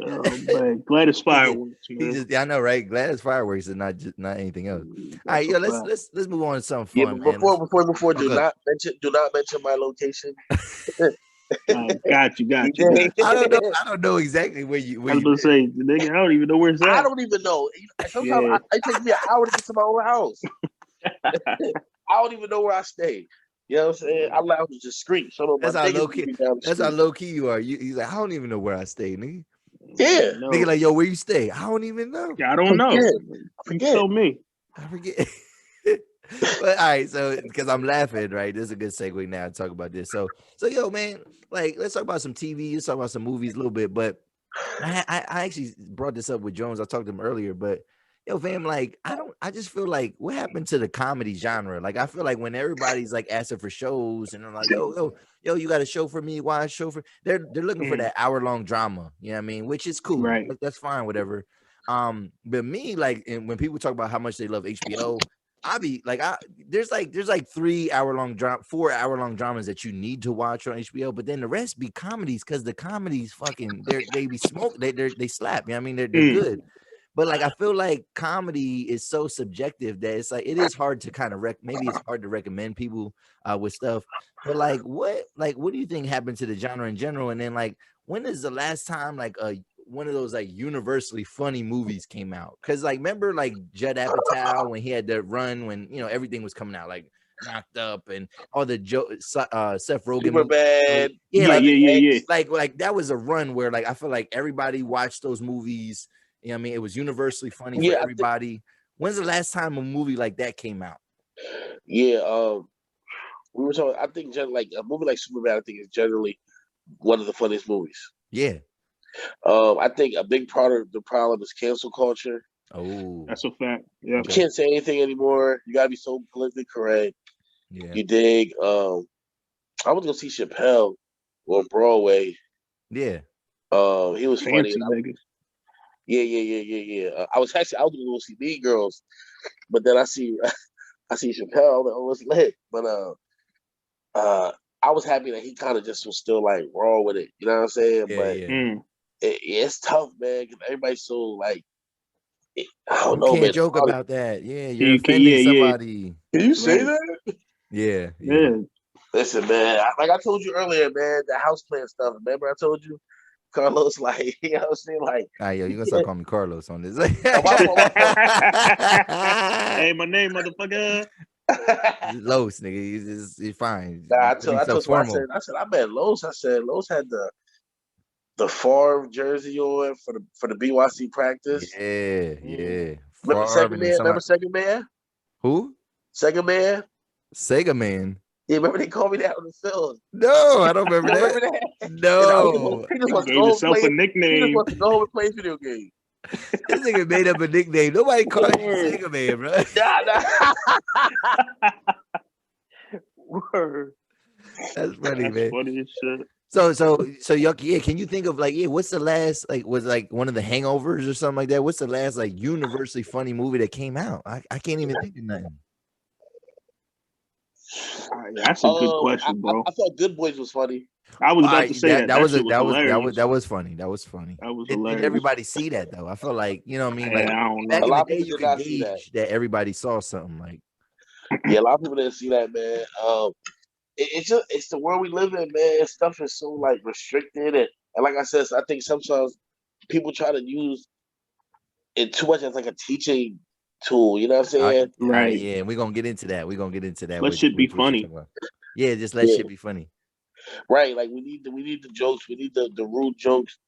Oh man, glad it's fireworks, man. I know, right? Glad it's fireworks and not anything else. All right, yo, let's move on to something fun, man. Before, do not mention my location. Got you. I don't know exactly where you. I was gonna say, nigga, I don't even know where it's at. I don't even know. Sometimes it takes me an hour to get to my own house. I don't even know where I stay. You know what I'm saying? I'm loud to just scream. So that's how low key. That's how low key you are. He's like, I don't even know where I stay, nigga. Yeah, nigga, like, yo, where you stay? I don't even know. Yeah, I don't know. Forget. Tell me. I forget. But all right, so because I'm laughing, right? This is a good segue now to talk about this. So yo, man, like, let's talk about some TV. Let's talk about some movies a little bit. But I actually brought this up with Jones. I talked to him earlier, but yo, fam, like, I just feel like what happened to the comedy genre? Like, I feel like when everybody's like asking for shows and I'm like, yo, you got a show for me? Why a show for? They're looking for that hour-long drama. You know what I mean? Which is cool. Right. That's fine, whatever. But me, like, and when people talk about how much they love HBO, I be like, there's like 3 hour-long 4 hour-long dramas that you need to watch on HBO, but then the rest be comedies because the comedies fucking they be smoke, they slap. You know what I mean? They're good. But like, I feel like comedy is so subjective that it's like, it is hard to kind of maybe it's hard to recommend people with stuff. But like, what do you think happened to the genre in general? And then like, when is the last time like one of those like universally funny movies came out? Because like, remember like Judd Apatow when he had the run when, you know, everything was coming out, like Knocked Up and all the Seth Rogen. Super Bad. Yeah. Like that was a run where like I feel like everybody watched those movies. You know what I mean? It was universally funny for everybody. When's the last time a movie like that came out? Yeah, we were talking. I think like a movie like Super Bad, I think is generally one of the funniest movies. Yeah. I think a big part of the problem is cancel culture. Oh, that's a fact. Yeah, you can't say anything anymore. You gotta be so politically correct. Yeah, you dig. I was gonna see Chappelle on Broadway. Yeah. He was fancy, funny. Yeah. I was gonna go see Mean Girls, but then I see Chappelle. That was lit. But I was happy that he kind of just was still like raw with it. You know what I'm saying? Yeah. It's tough, man, because everybody's so like. I don't know, man. You can't joke about that. Yeah, you're offending somebody. Can you say that? Yeah. Listen, man. Like I told you earlier, man, the houseplant stuff. Remember I told you? Carlos, like, you know what I'm saying? Like, yo, you gonna start calling me Carlos on this? Hey, my name, motherfucker. Los, nigga, he's fine. Nah, I said, I met Los. I said Los had the farm jersey on for the BYC practice. Yeah. Remember Second Man? Who? Sega Man. Sega Man. Yeah, remember they called me that on the film? No, I don't remember that. No. He just wants gave himself a nickname. He just wants to go home and play video games. This nigga made up a nickname. Nobody called you Sega Man, bro. Nah. Word. That's funny, man. Funny as shit. So Yucky, can you think of like, what's the last, like, was like one of the Hangovers or something like that? What's the last like universally funny movie that came out? I can't even think of nothing. That's a good question, bro. I thought Good Boys was funny. I was about to say that was funny. That was funny. That was hilarious. Did everybody see that though? I feel like, you know what I mean? Like, I don't know. back A in lot the of day, people you did could not see gauge that everybody saw something like. Yeah, a lot of people didn't see that, man. It's the world we live in, man. Stuff is so like restricted, and like I said, I think sometimes people try to use it too much as like a teaching tool. You know what I'm saying? Right. Yeah, we're gonna get into that. Let shit be funny. Yeah, just let shit be funny. Right. Like we need the jokes. We need the rude jokes.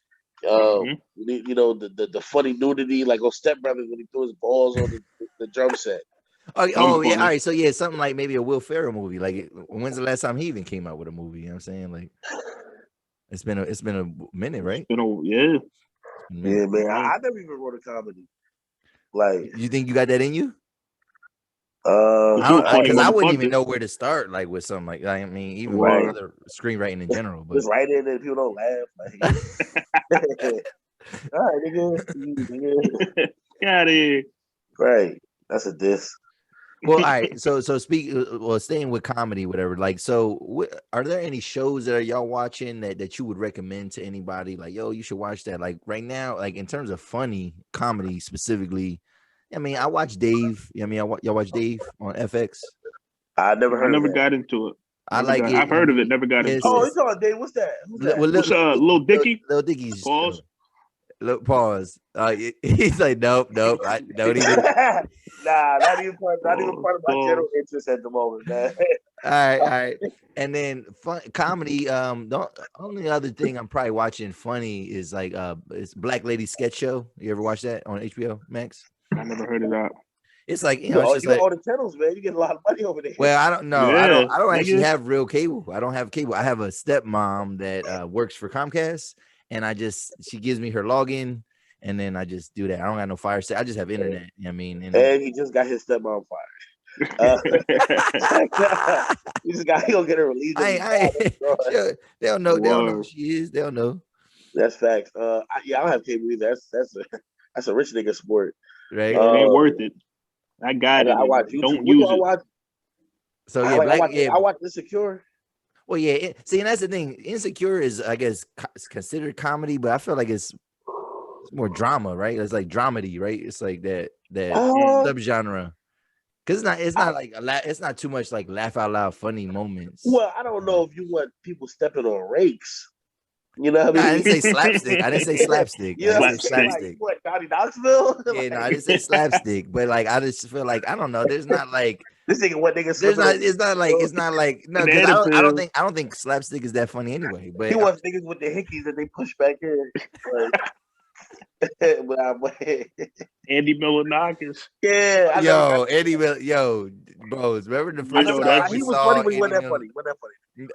You know, the funny nudity, like on Step Brothers when he threw his balls on the drum set. Oh yeah, all right. So yeah, something like maybe a Will Ferrell movie. Like, when's the last time he even came out with a movie? You know what I'm saying? Like, it's been a minute, right? Yeah, man. I never even wrote a comedy. Like, you think you got that in you? Because I wouldn't even know where to start. Like with something like I mean, even with other screenwriting in general. But just write it and people don't laugh. Like, all right, nigga. Got it. Right. That's a diss. Well, all right. So staying with comedy, whatever. Like, so are there any shows that y'all watching that you would recommend to anybody? Like, yo, you should watch that. Like right now, like in terms of funny comedy specifically. I mean, I watch Dave. I mean, y'all watch Dave on FX. I never got into it. I like it. I've heard of it. Never got into it. Oh, you talking about Dave? What's that? What's Lil Dicky? Lil Dicky's Pause. Look, pause. He's like, nope. I don't even. Nah, not even part of my general interest at the moment, man. All right. And then comedy. The only other thing I'm probably watching funny is like it's Black Lady Sketch Show. You ever watch that on HBO Max? I never heard of that. It's like it's just like all the channels, man. You get a lot of money over there. Well, I don't know. Yeah, I don't actually have real cable. I don't have cable. I have a stepmom that works for Comcast, and she gives me her login, and then I just do that. I don't got no fire stick. I just have internet. I mean, and he just got his stepmom fired. He gonna get her released. They don't know. They don't know who she is. They don't know. That's facts. I don't have cable either. That's a rich nigga sport. Right? It ain't worth it. I got it. I watch YouTube. Don't use it. Watch? So yeah, I watch Insecure. Well, yeah. And that's the thing. Insecure is, I guess, considered comedy, but I feel like it's more drama, right? It's like dramedy, right? It's like that subgenre. Because it's not too much like laugh out loud funny moments. Well, I don't know if you want people stepping on rakes. You know what I mean? I didn't say slapstick. I didn't say slapstick. Yeah, I didn't say slapstick. Like, what, Donnie Knoxville? Yeah, no, I didn't say slapstick. But like, I just feel like I don't know. There's not like this nigga. What nigga? It's not like no. Because I don't think slapstick is that funny anyway. But he wants niggas with the hickeys that they push back in. Andy Milonakis. Yeah. Andy bros. Remember the first time he was funny when he wasn't that funny.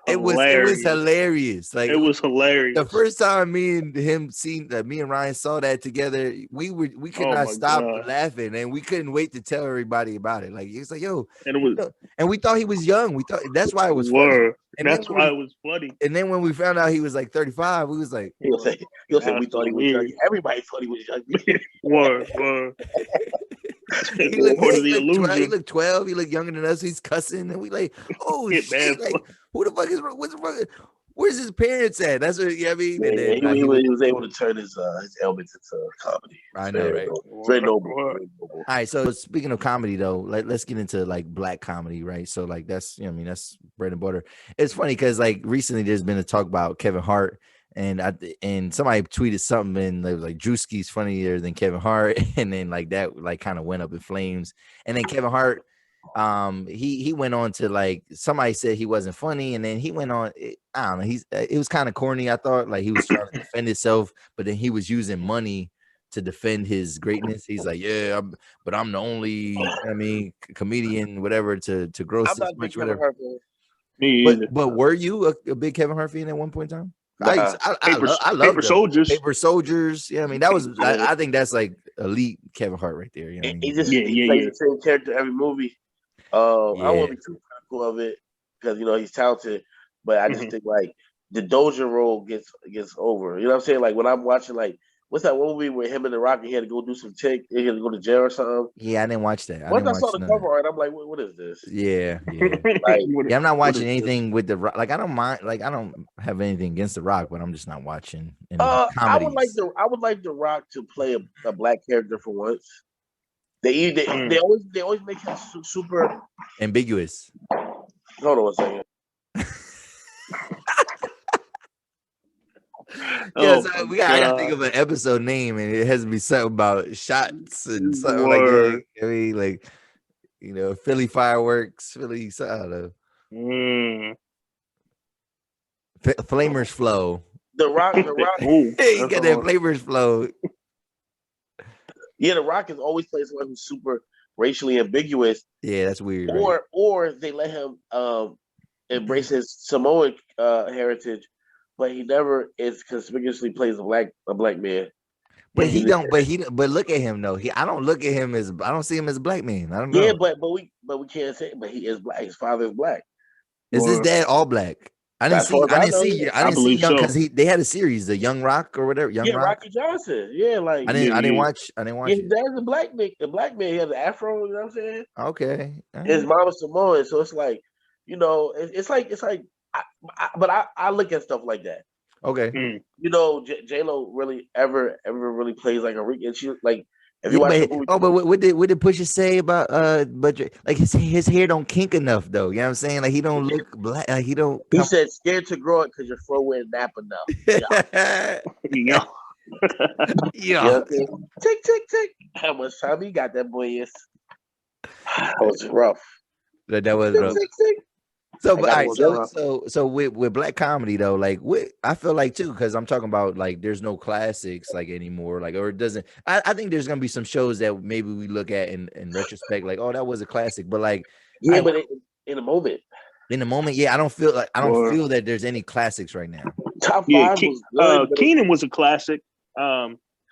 It was hilarious. Like it was hilarious. The first time me and Ryan saw that together, we could not stop laughing, and we couldn't wait to tell everybody about it. Like it's like, yo, and we thought he was young. We thought that's why it was funny. And that's why it was funny. And then when we found out he was like 35, we was like, he'll say we thought he was young. Everybody thought he was young. Word. He looked 12. He looked younger than us. He's cussing, and we like, oh shit! Like, who the fuck is? What's the fuck? Where's his parents at? That's what I mean. And then, he was able to turn his elements into comedy. I know, right? Very noble. All right. So speaking of comedy, though, let's get into like black comedy, right? So like that's that's bread and butter. It's funny because like recently there's been a talk about Kevin Hart. And somebody tweeted something and they was like Druski's funnier than Kevin Hart, and then like that like kind of went up in flames. And then Kevin Hart, he went on to like somebody said he wasn't funny, and then he went on. I don't know. It was kind of corny. I thought like he was trying to defend himself, but then he was using money to defend his greatness. He's like, yeah, but I'm the only comedian, whatever, to gross this much, whatever. But were you a big Kevin Hart fan at one point in time? I love Paper Soldiers. Paper Soldiers. Yeah, I mean that was. I think that's like elite Kevin Hart right there. You know, he just plays the same character every movie. I don't want to be too critical of it because he's talented, but I just think like the Doja role gets over. You know what I'm saying? Like when I'm watching like what's that movie where him and the Rock he had to go do some chick, he had to go to jail or something. Yeah, I didn't watch that. Once I saw the cover art, I'm like, what is this? Yeah. I'm not watching anything with the Rock. Like I don't mind. Like I don't have anything against the Rock, but I'm just not watching. I would like the Rock to play a black character for once. They always make him super ambiguous. Hold on a second. I gotta think of an episode name, and it has to be something about shots and something like that. I mean, like Philly fireworks, Philly. I don't know. Flamers flow. The Rock. Ooh, He got that flavors flow. Yeah, The Rock is always playing someone who's super racially ambiguous. Yeah, that's weird. Right? Or they let him embrace his Samoan heritage, but he never is conspicuously plays a black man. But he don't. But look at him though. I don't look at him as. I don't see him as a black man. I don't know. Yeah, but we can't say. But he is black. His father is black. Is his dad all black? I didn't see Young because they had a series, the Young Rock or whatever. Young Rock. Rocky Johnson. Yeah, like I didn't watch. His dad's a black man. A black man. He has an afro. You know what I'm saying? Okay. His mom is Samoan, so it's like, it's like. I look at stuff like that. Okay. J-Lo really ever really plays like a Rican. And she like if you watch the movie. But what did Pusha say about but like his hair don't kink enough though? You know what I'm saying? Like he don't look black. Like he don't. He said scared to grow it because your fro went nap enough. Yeah. Yeah. Tick tick tick. How much time he got that boy is? That was rough. That was rough. Tick, tick. So, but, all right, so with black comedy though, like I feel like too, because I'm talking about like there's no classics like anymore, like or it doesn't. I think there's gonna be some shows that maybe we look at in retrospect, like oh that was a classic, but like but in the moment, yeah, I don't feel that there's any classics right now. Top five was good. Keenan was a classic.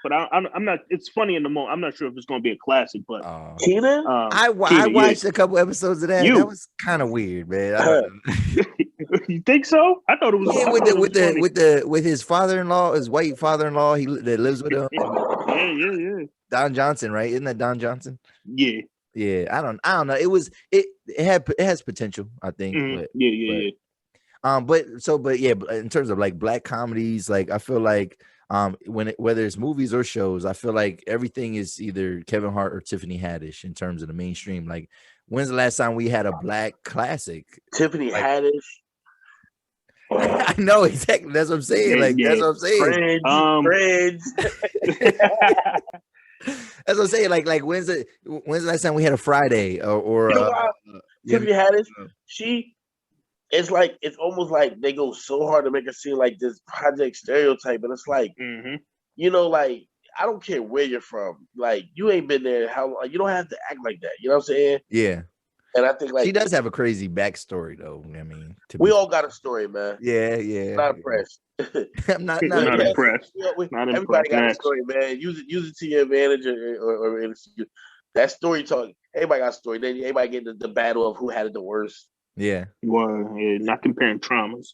But I'm not. It's funny in the moment. I'm not sure if it's going to be a classic. But Keenan, I watched a couple episodes of that. That was kind of weird, man. I don't know. You think so? I thought it was. Yeah, with his father-in-law, his white father-in-law, that lives with him. Yeah. Don Johnson, right? Isn't that Don Johnson? Yeah. I don't know. It has potential, I think. But, But in terms of like black comedies, like I feel like. Whether it's movies or shows, I feel like everything is either Kevin Hart or Tiffany Haddish in terms of the mainstream. Like, when's the last time we had a black classic? Tiffany Haddish. I know exactly. That's what I'm saying. Like, that's what I'm saying. Friends. That's what I'm saying. Like, when's the last time we had a Friday or Tiffany Haddish? It's almost like they go so hard to make it seem like this project stereotype, but it's like, like I don't care where you're from, like you ain't been there. You don't have to act like that. You know what I'm saying? Yeah. And I think like she does have a crazy backstory, though. I mean, we all got a story, man. Yeah. Not impressed. I'm not impressed. Everybody got a story, man. Use it to your advantage, or that story talk. Everybody got a story. Then everybody get the battle of who had it the worst. Yeah. Well, not comparing traumas.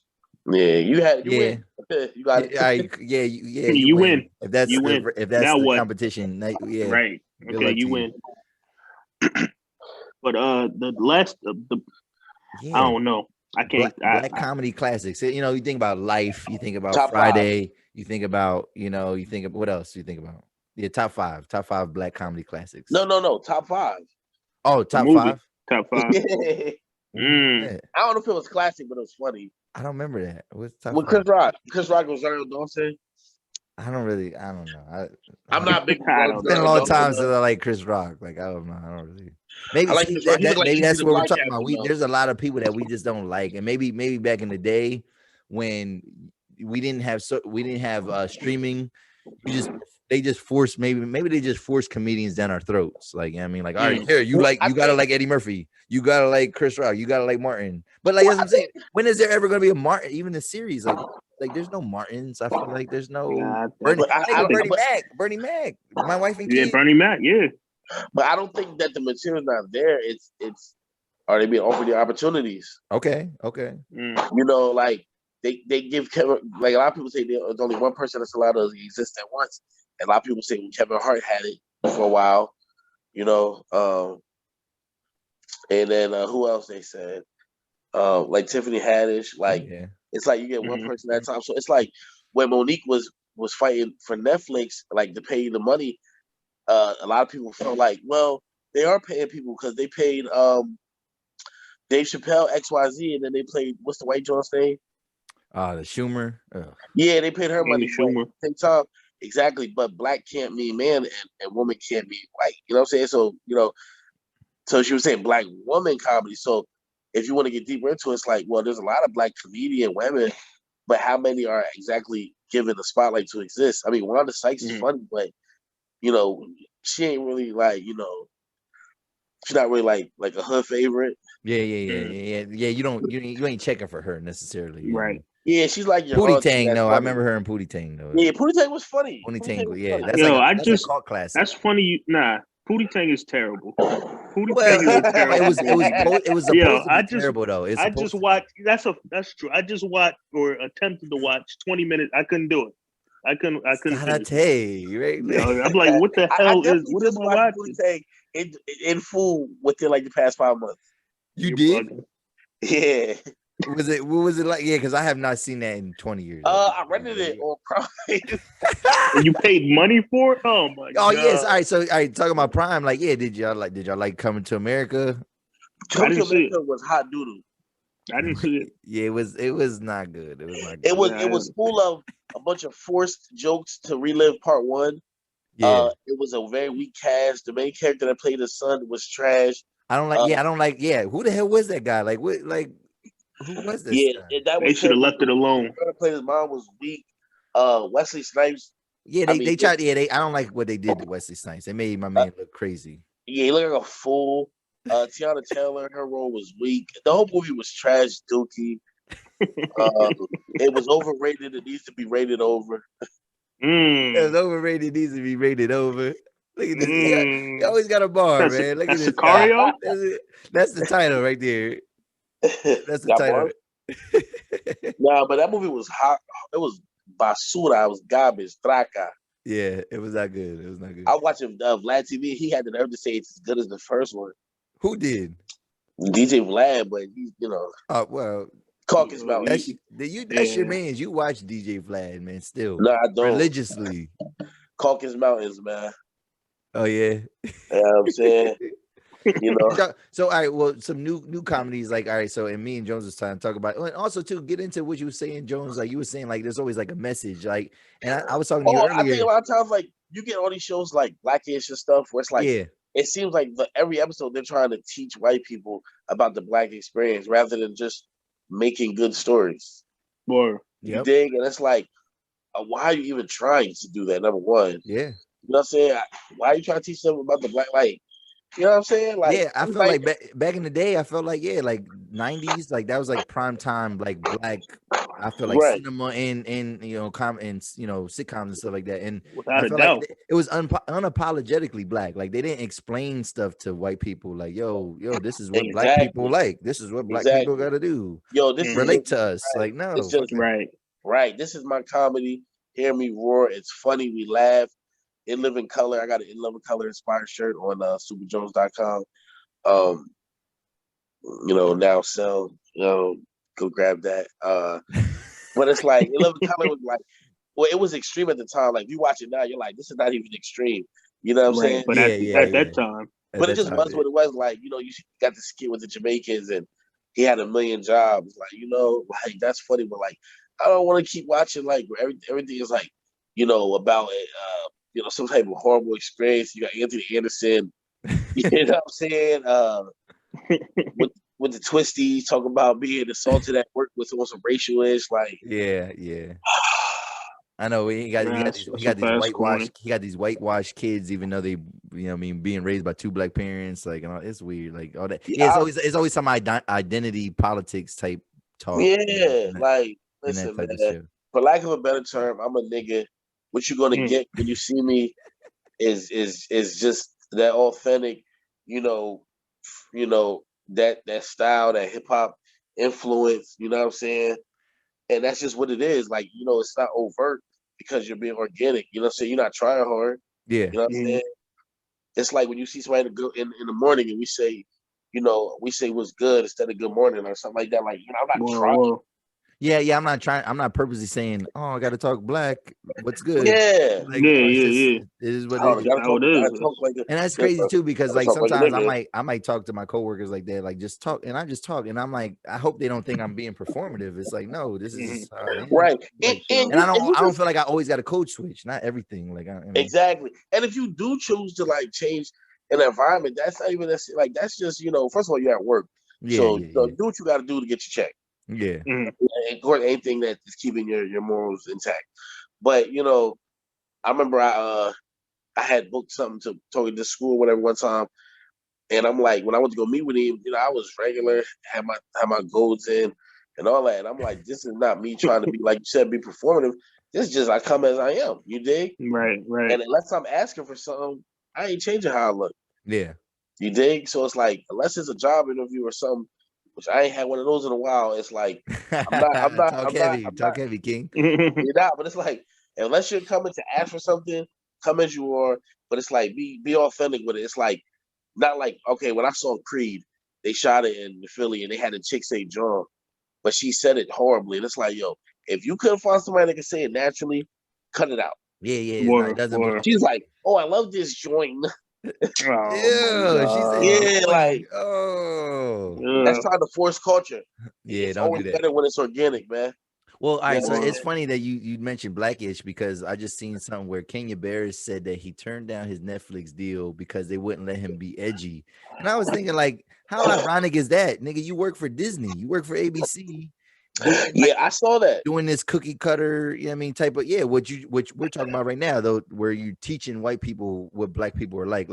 Yeah, you win. You got it. You win. If that's now the what? competition, yeah. Right. Okay, you win. But the last I don't know. I can't. Black comedy classics. You think about Life. You think about Top Friday. 5. You think about you think of what else? Do you think about? Yeah, top five black comedy classics. No, top 5. Oh, top 5. Top 5. Yeah. I don't know if it was classic, but it was funny. I don't remember that. What's top with 5? Chris Rock was Rosario Dawson. I don't know. I'm not big. It's been a long time since I like Chris Rock. Like I don't know. I don't really. Maybe maybe that's what we're talking about. There's a lot of people that we just don't like, and maybe back in the day when we didn't have streaming, they just forced comedians down our throats. Like I mean, like all right, here you gotta like Eddie Murphy, you gotta like Chris Rock, you gotta like Martin. But like as I'm saying, when is there ever gonna be a Martin? Even the series, like there's no Martins. I feel like there's no Bernie Mac, my wife and kids. Yeah, Bernie Mac, yeah. But I don't think that the material's not there. It's are they being offered the opportunities? Okay. Like they give Kevin, like a lot of people say there's only one person that's allowed to exist at once. And a lot of people say Kevin Hart had it for a while, and then who else they said? Like Tiffany Haddish, it's like you get one person at a time. So it's like when Monique was fighting for Netflix, like to pay the money, a lot of people felt like, well, they are paying people because they paid Dave Chappelle XYZ, and then they played what's the white John's name? The Schumer. Ugh. Yeah, they paid her money for Schumer. Same time. Exactly, but black can't mean man and woman can't be white. You know what I'm saying? So, so she was saying black woman comedy. So if you want to get deeper into it, it's like, well, there's a lot of black comedian women but how many are exactly given the spotlight to exist? I mean, Wanda Sykes is funny, but you know, she ain't really like, you know, she's not really like a hood favorite. Yeah. You ain't checking for her necessarily. Right. Yeah, she's like your Pootie auntie. Tang, That's no, I funny. remember her in Pootie Tang though. Yeah, Pootie Tang was funny. Pootie Pootie Tang, Tang was yeah, funny. that's like a cult classic. That's funny. Nah, Pootie Tang is terrible. Pootie Well, Tang is a terrible. it was supposed to be terrible though. I just watched. That's true. I just watched or attempted to watch 20 minutes. I couldn't do it. I couldn't. Karate, right? Yo, I'm like, what the hell is? What am I watching? Pootie Tang in full within like the past 5 months. You did? Bugging. Yeah. What was it like? Yeah, because I have not seen that in 20 years. I rented it on Prime. You paid money for it? Oh my god. Oh yes. All right. So talking about Prime, like, yeah, did y'all like Coming to America? Coming to America was hot doodle. I didn't see it. Yeah, it was not good. It was not good. It was full of a bunch of forced jokes to relive part 1. Yeah. It was a very weak cast. The main character that played his son was trash. I don't like. Who the hell was that guy? Like, what? Like, who was this? That they should have left it alone. The play his mom was weak. Wesley Snipes. Yeah, they tried. Yeah, I don't like what they did to Wesley Snipes. They made my man look crazy. Yeah, he looked like a fool. Tiana Taylor, her role was weak. The whole movie was trash, dookie. It was overrated. It needs to be rated over. It was overrated. It needs to be rated over. Look at this. He always got a bar, man. Look at this. Sicario? That's the title right there. That's the title. Nah, but that movie was hot. It was basura. It was garbage. Traca. Yeah, it was not good. It was not good. I watched Vlad TV. He had the nerve to say it's as good as the first one. Who did? DJ Vlad, but he's, you know. Oh, well. Caucus Mountain. That's your man. You watch DJ Vlad, man, still. No, I don't. Religiously. Caucasus Mountains, man. Oh, yeah. You know what I'm saying? You know. So, all right, well, some new comedies, like, all right, so, and me and Jones was trying to talk about, and also, too, get into what you were saying, Jones, like, you were saying, like, there's always, like, a message, like, and I was talking to you earlier. I think a lot of times, like, you get all these shows, like, Blackish and stuff, where it's like, it seems like every episode they're trying to teach white people about the Black experience rather than just making good stories. More. You dig? And it's like, why are you even trying to do that, number one? Yeah. You know what I'm saying? Why are you trying to teach them about the Black, like, you know what I'm saying? Like, yeah, I feel like back in the day, I felt like, like 90s, like that was like prime time, like Black. I feel like cinema and you know, sitcoms and stuff like that. And without I feel like it was unapologetically Black. Like they didn't explain stuff to white people. Like, yo, this is what Black people like. This is what Black people got to do. Yo, this relate to us. Like, no, it's just right. This is my comedy. Hear me roar. It's funny. We laugh. In Living Color. I got an In Living Color inspired shirt on SupaJones.com. You know, now sell, you know, go grab that. But it's like, In Living Color was like, well, it was extreme at the time. Like, you watch it now, you're like, this is not even extreme. You know what I'm saying? But at that time. But it just was what it was. Like, you know, you got the skit with the Jamaicans and he had 1 million jobs. Like, you know, like, that's funny. But, like, I don't want to keep watching, like, where everything is, like, you know, about it. You know, some type of horrible experience. You got Anthony Anderson, you know what I'm saying? With the twisties talking about being assaulted at work with some racial ish, like yeah. I know he got these whitewashed kids, even though they, you know, I mean, being raised by 2 Black parents, like, you know, it's weird, like all that. Yeah, it's always some identity politics type talk. Yeah, like listen, man, for lack of a better term, I'm a nigga. What you're gonna get when you see me is just that authentic, you know, that style, that hip hop influence, you know what I'm saying? And that's just what it is. Like, you know, it's not overt because you're being organic. You know what I'm saying? You're not trying hard. Yeah. You know what I'm saying? It's like when you see somebody go in the morning and we say, you know, what's good instead of good morning or something like that. Like, you know, I'm not trying. Yeah, I'm not purposely saying, oh, I gotta talk Black. What's good? Yeah. Like, It is what it is. And that's crazy too, because like sometimes I might talk to my coworkers like that, like just talk, and I just talk, and I'm like, I hope they don't think I'm being performative. It's like, no, this is right. Like, and I don't feel like I always got a code switch, not everything. Like, exactly. And if you do choose to like change an environment, that's not even that's just, you know, first of all, you're at work, so do what you got to do to get your check. Yeah. of course, anything that is keeping your morals intact. But I remember I had booked something to talk to school, whatever, one time, and I'm like, when I went to go meet with him, I was regular, had my goals in, and all that. And I'm like, this is not me trying to be, like you said, be performative. This is just I come as I am. You dig? Right. And unless I'm asking for something, I ain't changing how I look. Yeah. You dig? So it's like, unless it's a job interview or something, which I ain't had one of those in a while. It's like Talk heavy, King. You're not, but it's like, unless you're coming to ask for something, come as you are. But it's like, be authentic with it. It's like, not like, okay, when I saw Creed, they shot it in Philly and they had a chick say John, but she said it horribly. And it's like, yo, if you couldn't find somebody that could say it naturally, cut it out. Yeah. It doesn't. She's like, oh, I love this joint. Yeah, she said, yeah, like, that's trying to force culture. Yeah, it's don't always do that. better when it's organic, man. Well, all right. So it's funny that you mentioned Blackish because I just seen something where Kenya Barris said that he turned down his Netflix deal because they wouldn't let him be edgy. And I was thinking, like, how ironic is that, nigga? You work for Disney, you work for ABC. I saw that doing this cookie cutter, you know what I mean, type of which we're talking about right now, though, where you teaching white people what black people are like.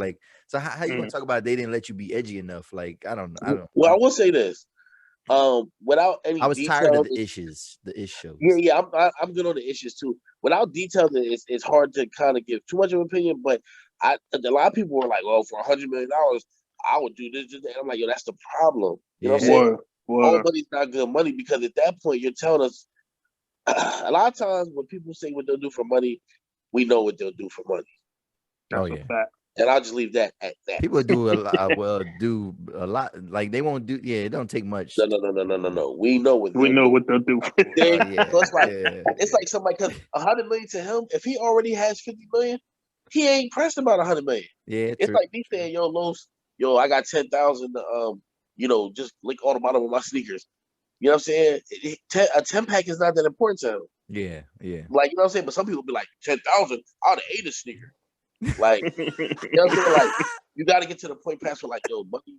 So how you gonna talk about they didn't let you be edgy enough? Like, I don't know. Well, I will say this. Without any I was details, tired of the issues. Yeah, I'm good on the issues too. Without details, it's hard to kind of give too much of an opinion. But a lot of people were like, "Oh, for $100 million, I would do this." And I'm like, "Yo, that's the problem." You know what I'm saying? All money's not good money because at that point, you're telling us. A lot of times when people say what they'll do for money, we know what they'll do for money. That's a fact. And I'll just leave that at that. People do a lot. Do a lot. Like they won't do. Yeah, it don't take much. No. We know what they'll do. So it's like somebody, because $100 million to him, if he already has $50 million, he ain't pressed about $100 million. Yeah, it's like me saying, yo, Los, I got 10,000. Just link all the bottom of my sneakers. You know what I'm saying? A 10-pack is not that important to him. Yeah. Like, you know what I'm saying? But some people be like, 10,000, I would have ate a sneaker. Like, you know what I'm saying? Like, you got to get to the point past where, like, yo, money,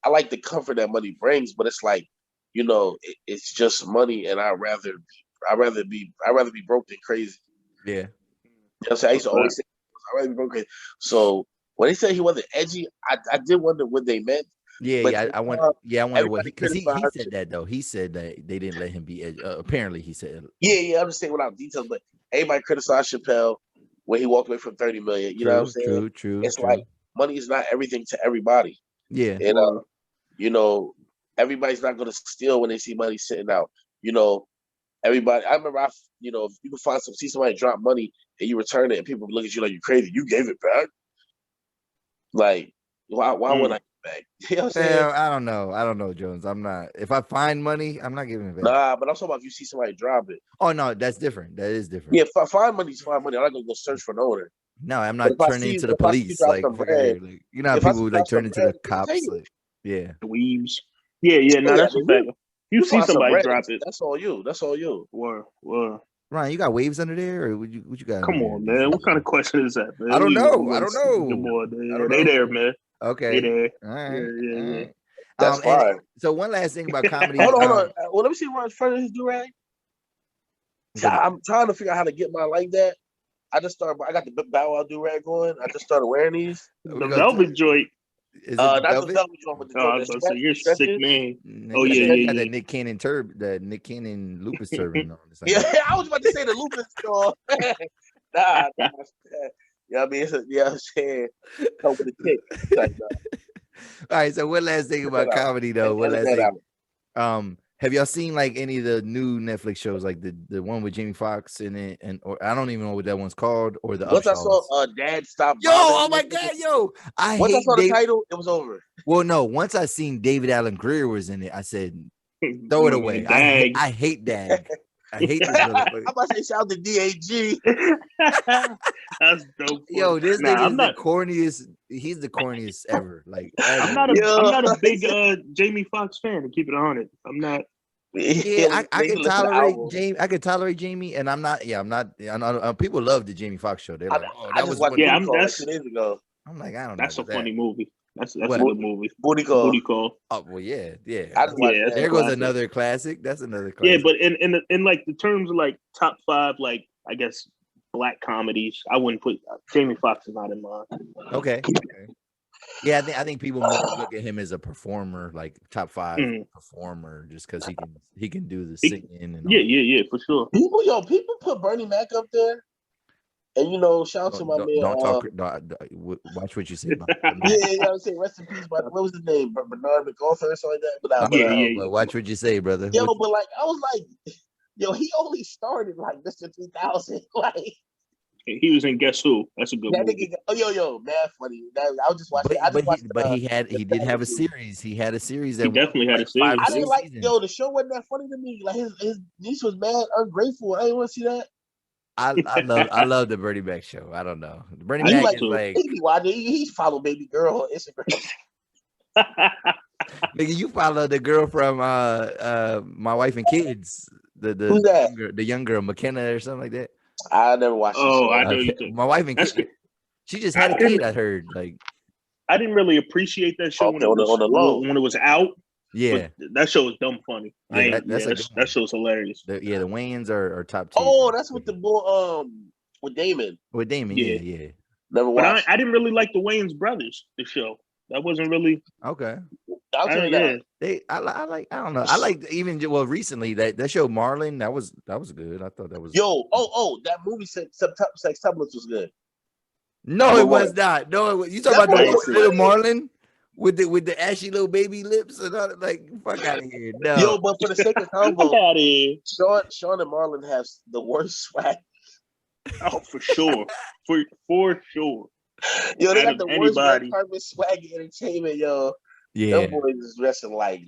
I like the comfort that money brings, but it's like, it's just money, and I'd rather be broke than crazy. Yeah. You know what I'm saying? I used to always say, I'd rather be broke than crazy. So when they said he wasn't edgy, I did wonder what they meant. I wonder what, because he said that, though. He said that they didn't let him be edgy. Apparently, he said. Yeah, I'm just saying without details, but everybody criticized Chappelle when he walked away from $30 million. You know what I'm saying? True. It's like money is not everything to everybody. Yeah. And everybody's not gonna steal when they see money sitting out. Everybody. I remember, if you can see somebody drop money and you return it, and people look at you like you're crazy. You gave it back. Like, why would I? Back. You know what I'm saying? I don't know, Jones. I'm not. If I find money, I'm not giving it back. Nah, but I'm talking about if you see somebody drop it. Oh no, that's different. That is different. Yeah, find money's find money. I'm not gonna go search for no one. No, I'm not turning into the police. Like, you know how people like turn into the cops. Like, yeah, the weebs. Yeah. No, that's a fact. You see somebody drop it. That's all you. Word. Ryan, you got waves under there, or what you got? Come on, man. What kind of question is that, man? I don't know. They there, man. Okay. All right. Yeah. That's fine. So one last thing about comedy. Hold on. Well, let me see Ryan's front of his do-rag. I'm trying to figure out how to get mine like that. I got the Bow Wow do-rag on. I just started wearing these. The velvet joint. Is not the velvet joint with the I was gonna say, you're sick, man. Yeah. The Nick Cannon lupus turban on. Yeah, I was about to say the lupus store. Nah. You know what I mean? I'm saying? Come with the kick. All right, so one last thing about comedy, though. One last thing. Have y'all seen like any of the new Netflix shows, like the one with Jamie Foxx in it, or I don't even know what that one's called, or the once I saw Dad Stop. Yo, oh my God, yo! Once I saw the title, it was over. Well, no, once I seen David Allen Greer was in it, I said, throw it away. I hate Dag. I hate this motherfucker. I'm about to say shout out to DAG. That's dope. Yo, this nigga is the corniest. He's the corniest ever. Like, I'm not a big Jamie Foxx fan. To keep it 100, I'm not. Yeah, I can tolerate Jamie. I can tolerate Jamie, and I'm not. Yeah, I'm not. I know, people love the Jamie Foxx show. They're like, oh, that was. That's 2 days ago. I'm like, I don't know. That's a funny movie. That's What? a good movie. Booty Call. Booty Call. Oh well, yeah. I just watched that's that. There goes classic. another classic. That's another Yeah, classic. but in like the terms of like top 5, like I guess black comedies, I wouldn't put Jamie Foxx is not in mine. Okay. Yeah, I think people more look at him as a performer, like top 5 performer, just because he can do the singing and all. Yeah, for sure. People put Bernie Mac up there, and shout out to my man. Don't talk. Watch what you say about yeah, I'm saying rest in peace. What was his name? Bernard McAuliffe or something like that. But watch what you say, brother. But like I was like, he only started like Mr. 3000, like. He was in Guess Who? That's a good movie. Mad funny. I was just watching. But he did have a series. He had a series that he definitely had a series. I didn't like the show wasn't that funny to me. Like his niece was mad ungrateful. I didn't want to see that. I love the Bernie Mac show. I don't know. Bernie Mac is like he followed baby girl on Instagram. Nigga, you follow the girl from My Wife and Kids. Who's that? The young girl, McKenna or something like that. I never watched. I know you. My Wife and Kids. She just had a kid. I heard. Like, I didn't really appreciate that show when it was out. Yeah, that show was dumb funny. Yeah, that show's hilarious. The Wayans are top 2. Oh, that's with the boy with Damon. With Damon, yeah. Never watched. But I didn't really like the Wayans brothers. The show that wasn't really okay. I'll tell you that. I don't know. I like even recently that show Marlon. That was good. I thought that was that movie Sex Tublets was good. No, it was not. No, you talking about the little Marlon with the ashy little baby lips and all that? Like, fuck out of here. No. But for the sake of combo, Sean and Marlon have the worst swag. Oh, for sure. For sure. They got the worst red carpet swag entertainment, yo. Yeah, them boys is dressing like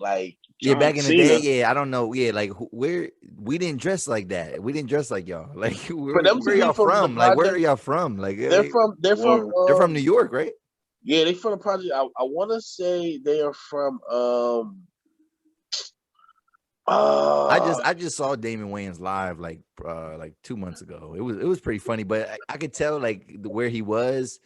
John back in the day. Yeah, I don't know. Yeah, like we didn't dress like that. We didn't dress like y'all. Like where are y'all from? Like where are y'all from? Like they're from New York, right? Yeah, they from the project. I want to say they are from. I just saw Damon Wayans live like 2 months ago. It was pretty funny, but I could tell like where he was,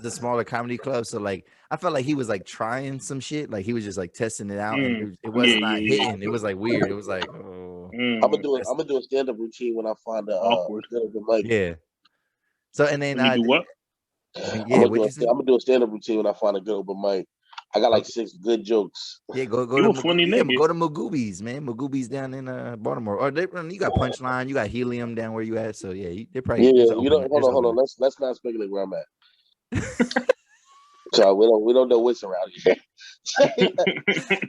the smaller comedy club. So like I felt like he was like trying some shit, like he was just like testing it out. And it was not hitting. It was like weird. It was like I'm gonna do a stand up routine when I find the awkward mic. Yeah. So and then do what? I'm gonna do a stand up routine when I find a good open mic. I got like 6 good jokes. Yeah, go to Magoobies, man. Magoobies down in Baltimore. Or you got Punchline, you got Helium down where you at. So yeah, they probably hold on. Let's not speculate where I'm at. So we don't know what's around here.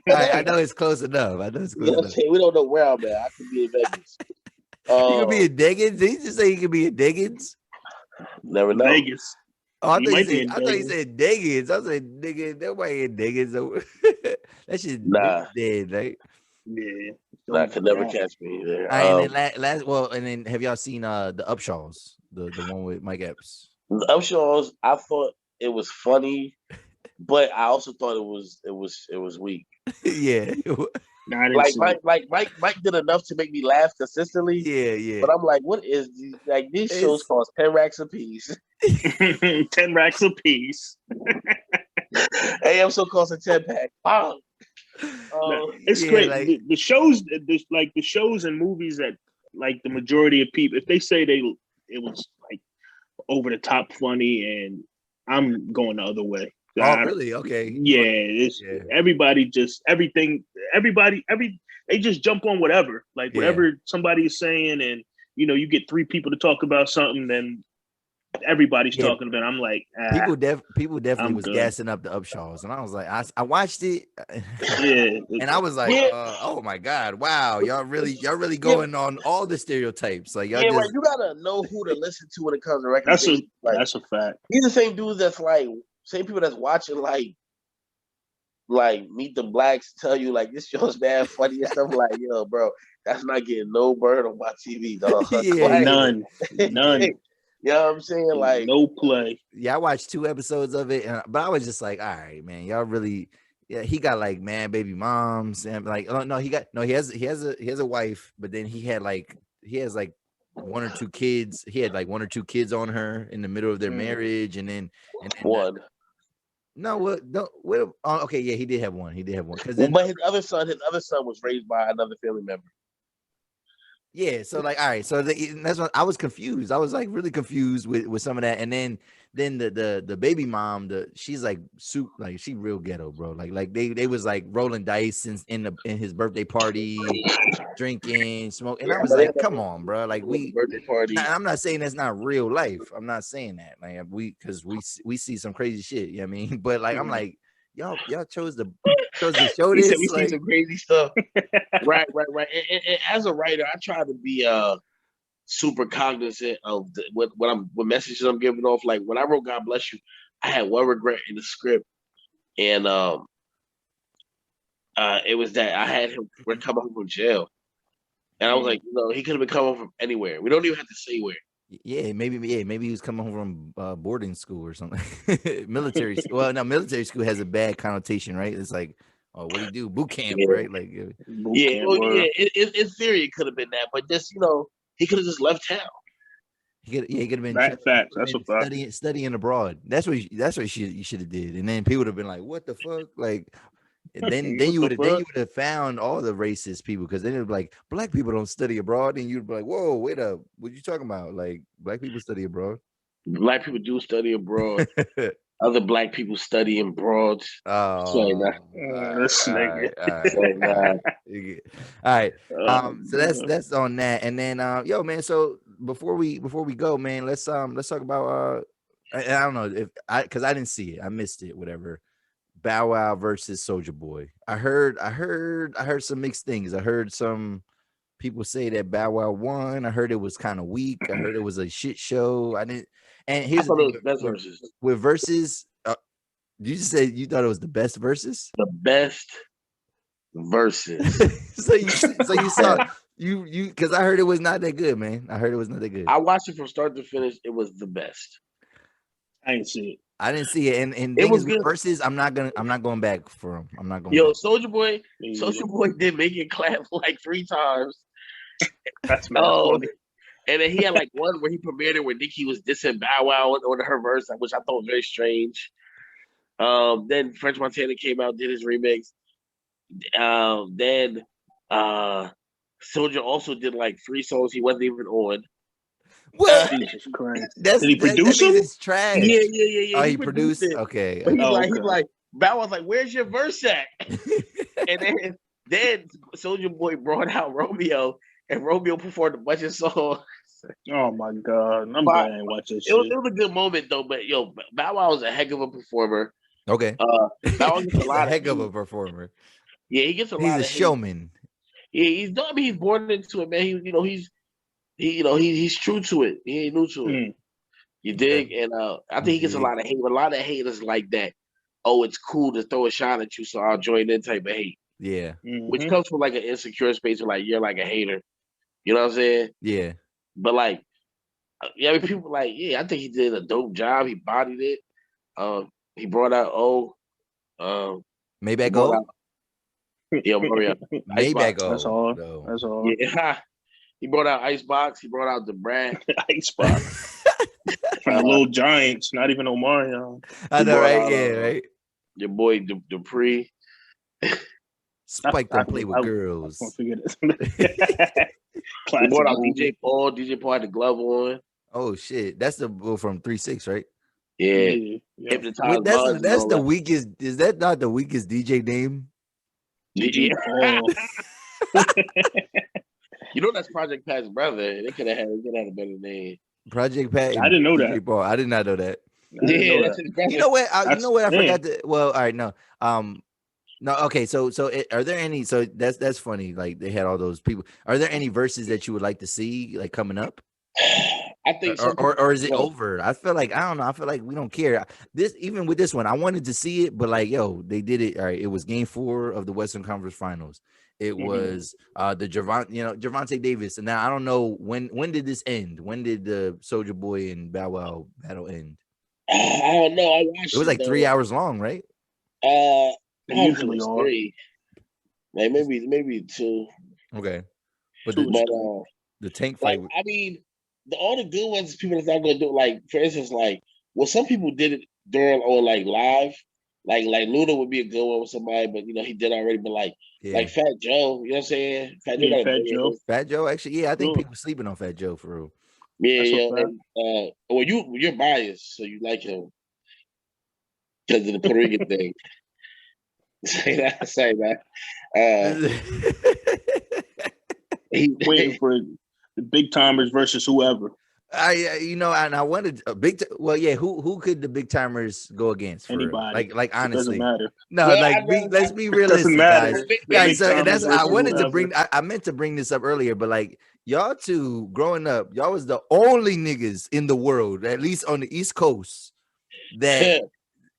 I know it's close enough. We don't know where I'm at. I could be in Vegas. You could be in Diggins. Did he just say you could be in Diggins? Never know. Vegas. Oh, I thought you said Diggins. I was like, nigga, nobody in Diggins. That shit dead, right? Yeah. I could never catch me there. And then have y'all seen the Upshaws, the one with Mike Epps? The Upshaws, I thought it was funny, but I also thought it was weak. Yeah. Mike did enough to make me laugh consistently. Yeah. But I'm like, what is these shows cost 10 racks a piece? 10 racks a piece. AM so costing 10 pack. Wow. It's great. Like, the shows and movies that like the majority of people, if they say it was like over the top funny, and I'm going the other way. Really? Okay. Yeah, everybody just they just jump on whatever. Like whatever somebody is saying, and you get 3 people to talk about something, then everybody's talking about it. I'm like, people definitely was gassing up the Upshaws, and I was like, I watched it, and I was like, oh my god, wow, y'all really going on all the stereotypes, like y'all right. You gotta know who to listen to when it comes to recommendations. That's a fact. These are the same dudes that's like same people that's watching like Meet the Blacks tell you like this show's bad funny and stuff like, yo, bro, that's not getting no bird on my TV, dog. None. You know what I'm saying? Like no play. Yeah, I watched 2 episodes of it, but I was just like, all right, man, y'all really. Yeah, he got like man baby moms and like he has a wife, but then he has like 1 or 2 kids. He had like 1 or 2 kids on her in the middle of their marriage, and then one. No, what? No, what? Oh, okay, yeah, he did have one. He did have one. Because Well, then, but his other son was raised by another family member. yeah. So like, all right. So that's what I was confused. I was like really confused with some of that. And then the baby mom, she's like like she real ghetto, bro. Like they was like rolling dice in his birthday party, drinking, smoke. And I was like, come on, bro. Like Birthday party. I'm not saying that's not real life. I'm not saying that. Like because we see some crazy shit. You know what I mean? But like I'm like, y'all chose to show He said this. we Like, see some crazy stuff. Right. And as a writer, I try to be super cognizant of what messages I'm giving off. Like when I wrote "God Bless You," I had one regret in the script, and it was that I had him come home from jail, and I was like, he could have been coming from anywhere. We don't even have to say where. yeah, maybe he was coming home from boarding school or something. Military school. Well, no, military school has a bad connotation, right? It's like, oh, what do you do? Boot camp, right? Like, In theory, it could have been that, but just he could have just left town. he could have been facts. That's what studying abroad. That's what you should have did. And then people would have been like, what the fuck? Like, then you would have found all the racist people, because then it'd be like, black people don't study abroad, and you'd be like, whoa, wait up, what you talking about? Like, black people study abroad. Black people do study abroad. Other black people study abroad. Oh, all right. So that's on that. And then yo, man, so before we go, man, let's talk about I don't know because I didn't see it, I missed it, whatever. Bow Wow versus Soulja Boy. I heard some mixed things. I heard some people say that Bow Wow won. I heard it was kind of weak. I heard it was a shit show. I didn't. And here's the thing, best verses. With verses, you just said you thought it was the best verses. The best verses. so you saw you because I heard it was not that good, man. I heard it was not that good. I watched it from start to finish. It was the best. I didn't see it. I didn't see it, and it was good. Versus, I'm not going back for him. I'm not going. Yo, Soulja Boy did make it clap like 3 times. That's funny. And then he had like one where he premiered it where Nicki was dissing Bow Wow on her verse, which I thought was very strange. Then French Montana came out, did his remix. Then Soulja also did like 3 songs he wasn't even on. What? Jesus Christ. Did he produce them? It's trash. Yeah. Oh, he produced it. Okay. But he's like, Bow Wow's like, where's your verse at? And then Soulja Boy brought out Romeo, and Romeo performed a bunch of songs. Oh my God. I'm glad I ain't watch this shit. It was a good moment though, but yo, Bow Wow was a heck of a performer. Okay. Bow Wow gets a lot heck of a performer. Yeah, he gets a lot. He's a showman. Yeah, he's born into it, man. He's true to it. He ain't new to it. You dig? And I think he gets a lot of hate. A lot of haters like that. Oh, it's cool to throw a shot at you, so I'll join in type of hate. Yeah. Which comes from like an insecure space where like you're like a hater. You know what I'm saying? Yeah. But like, people like, I think he did a dope job. He bodied it. He brought out Maybach Gold. Mario. Maybach Gold. That's all. Yeah. He brought out Icebox. He brought out the brand. Icebox. From the Little Giants, not even Omarion. I know, right? Yeah, right. Your boy Dupree. Spike don't play with girls. I forget it. He brought out DJ Paul. DJ Paul had the glove on. Oh shit, that's the from 3-6, right? Yeah. That's the weakest. Is that not the weakest DJ name? DJ Paul. You know that's Project Pat's brother. They could have had a better name. Project Pat. I didn't know that. Paul. I did not know that. That's his brother. You know what? I forgot to. Well, all right, no. No, okay. So are there any? So that's funny. Like they had all those people. Are there any verses that you would like to see like coming up? I think so. Or is it over? I feel like I don't know. I feel like we don't care. Even with this one, I wanted to see it, but like, yo, they did it. All right, it was Game 4 of the Western Conference Finals. It was the Gervonta Davis, and now I don't know when did this end? When did the Soulja Boy and Bow Wow battle end? I don't know. I watched it. Was like 3 hours long, right? Usually 3. Like maybe 2. Okay, but the tank fight. Like, I mean, all the good ones, people that's not going to do it. Like for instance, like some people did it during or like live. like Luda would be a good one with somebody, but he did already. But like Fat Joe, you know what I'm saying? Fat Joe got a Fat big Joe. hit. Fat Joe, actually, yeah, I think Sure. people sleeping on Fat Joe for real. Yeah. And well, you're biased, so you like him because of the Puerto Rican thing. Say that. Waiting for the big timers versus whoever. I wanted a big. Well, yeah. Who could the big timers go against? For Anybody. like honestly, It doesn't matter. no. Well, let's be Doesn't realistic, matter. guys. Big So timers that's I versus wanted to whoever. bring. I meant to bring this up earlier, but like y'all two growing up, y'all was the only niggas in the world, at least on the East Coast, that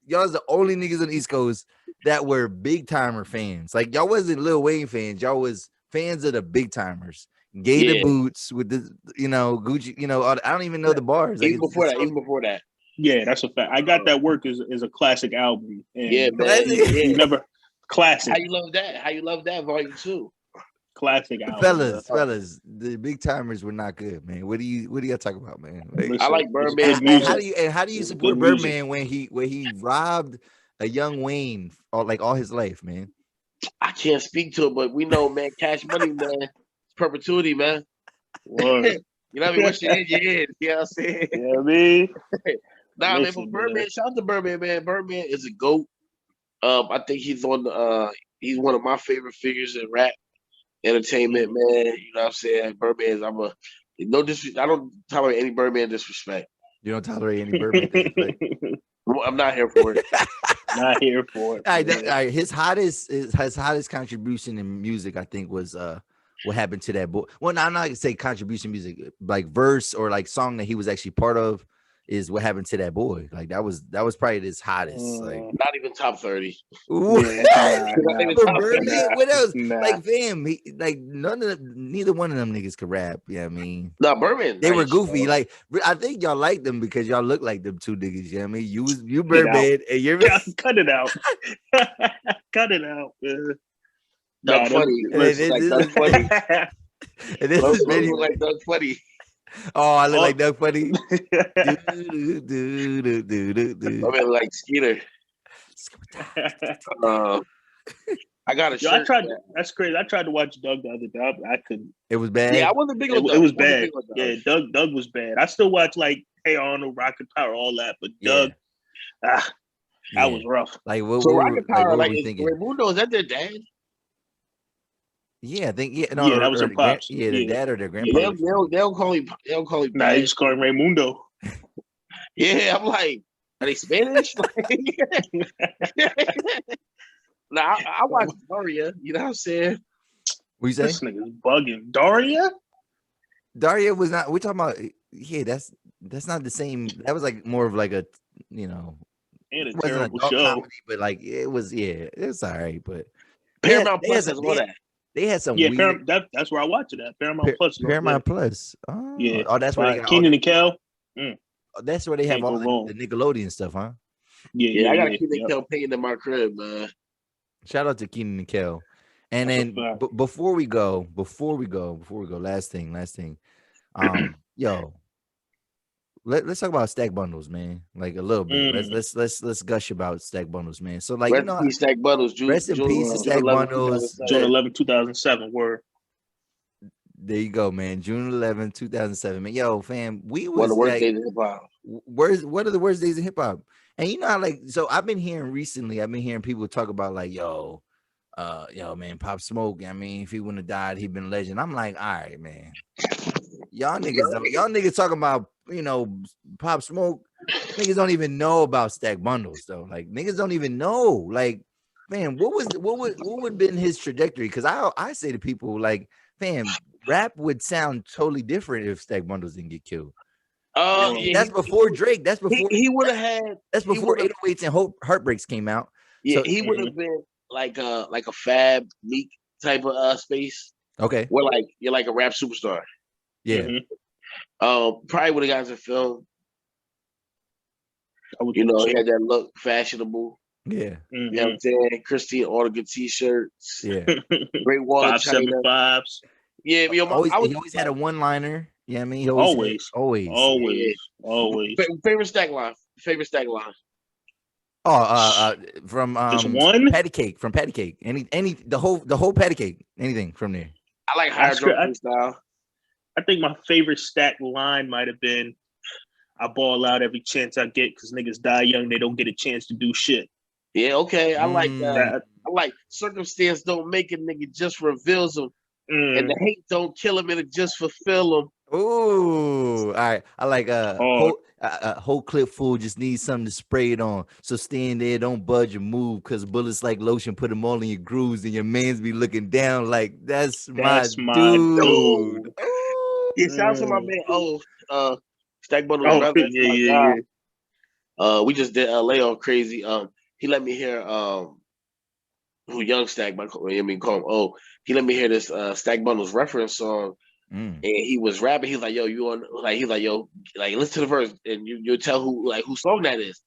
y'all was the only niggas on the East Coast that were big timer fans. Like y'all wasn't Lil Wayne fans. Y'all was fans of the big timers. Gator boots with the, Gucci, I don't even know the bars. Like, even before that. Yeah, that's a fact. I Got That Work is a classic album. And yeah, man. You never classic. How you love that? Volume 2. Classic album. Fellas, the big timers were not good, man. What do y'all talk about, man? Like, Listen, I like Birdman. how do you support Birdman when he robbed a young Wayne all his life, man? I can't speak to it, but we know, man, Cash Money, man, it's perpetuity, man. You know what I mean? What's your end? You know what I'm saying? You know what I mean? Nah, man, but Birdman, shout out to Birdman, man. Birdman is a GOAT. I think he's one of my favorite figures in rap entertainment, man. You know what I'm saying? Birdman is I don't tolerate any Birdman disrespect. You don't tolerate any Birdman disrespect? I'm not here for it. Not here for it. All right, his hottest contribution in music, I think, was what happened to that boy. Well, no, I'm not gonna say contribution music, like verse or like song that he was actually part of, is what happened to that boy. Like that was probably his hottest. Like not even top 30. Birdman, what else? Like fam, neither one of them niggas could rap. Yeah, I mean, no, Birdman. They were goofy. Like I think y'all like them because y'all look like them two niggas. You know what I mean? You Birdman and you're cut it out. Cut it out. Doug Funny. Doug Funny. This is like Doug Funny. Oh, I look like Doug Funny. I mean, like Skeeter. I got a shirt. That's crazy. I tried to watch Doug the other day. I couldn't. It was bad. Yeah, I wasn't big on Doug. It was bad. Yeah, Doug was bad. I still watch like Hey Arnold, Rocket Power, all that, but Doug, that was rough. Like Rocket Power, like Raimundo, is that their dad? Yeah, I think that was their pops. Their dad or their grandpa. They don't call him. They don't call him. Nah, they just call him Raimundo. Yeah, I'm like, are they Spanish? Nah, I watch Daria. You know what I'm saying? What you say? This nigga's bugging. Daria was not. We're talking about. Yeah, that's not the same. That was like more of like a, and a terrible show. Comedy, but like it was. Yeah, it's all right. But Paramount Plus has one that. They had some. Yeah, weird... that's where I watch it at. Paramount Plus. Paramount Plus. Oh, yeah. Oh, that's where they got Keenan and Kel. That's where they have all the Nickelodeon stuff, huh? Yeah. I got Keenan and Kel painting in my crib, man. Shout out to Keenan and Kel. And then before we go, last thing. Yo, let's talk about stack bundles, man. Like a little bit. Let's gush about stack bundles, man. So like, rest in peace, stack bundles. Rest in peace to stack bundles. June 11, 2007. Word. There you go, man. June 11, 2007. Man, yo, fam, we was one of the worst days in hip hop. What are the worst days in hip hop? And you know, like, so I've been hearing people talk about like, yo, man, Pop Smoke. I mean, if he wouldn't have died, he'd been a legend. I'm like, all right, man. Y'all niggas talking about, Pop Smoke. Niggas don't even know about stack bundles though. Like niggas don't even know. Like, man, what would have been his trajectory? Because I say to people like, fam, rap would sound totally different if stack bundles didn't get killed. That's before Drake. That's before he would have had. That's before 808s and Heartbreaks came out. Yeah, so, he would have been like a Fab Meek type of space. Okay, where like you're like a rap superstar. Yeah. Probably would have gotten to film. He had that look, fashionable. Yeah. You know what I'm saying? Christine, all the good t-shirts. Yeah. Great Wall of China. 575s. Yeah, he always had a one-liner. Yeah, I mean, he always. Favorite stack line. From Just one? Patty Cake. From Patty Cake. The whole Patty Cake. Anything from there. I like higher drum freestyle. I think my favorite stack line might have been, I ball out every chance I get because niggas die young. They don't get a chance to do shit. Yeah, okay. I like that. I like circumstance don't make a nigga, just reveals them. And the hate don't kill him, it just fulfill them. Ooh, all right. I like whole clip full just needs something to spray it on. So stand there, don't budge or move, because bullets like lotion, put them all in your grooves, and your mans be looking down like that's my dude. Yeah, shout out to my man. Stack Bundle. We just did LA on Crazy. He let me hear who Young Stack, call him. He let me hear this Stack Bundles reference song. And he was rapping. He's like, "Yo, you on?" Like he's like, "Yo, like listen to the verse, and you'll tell whose song that is."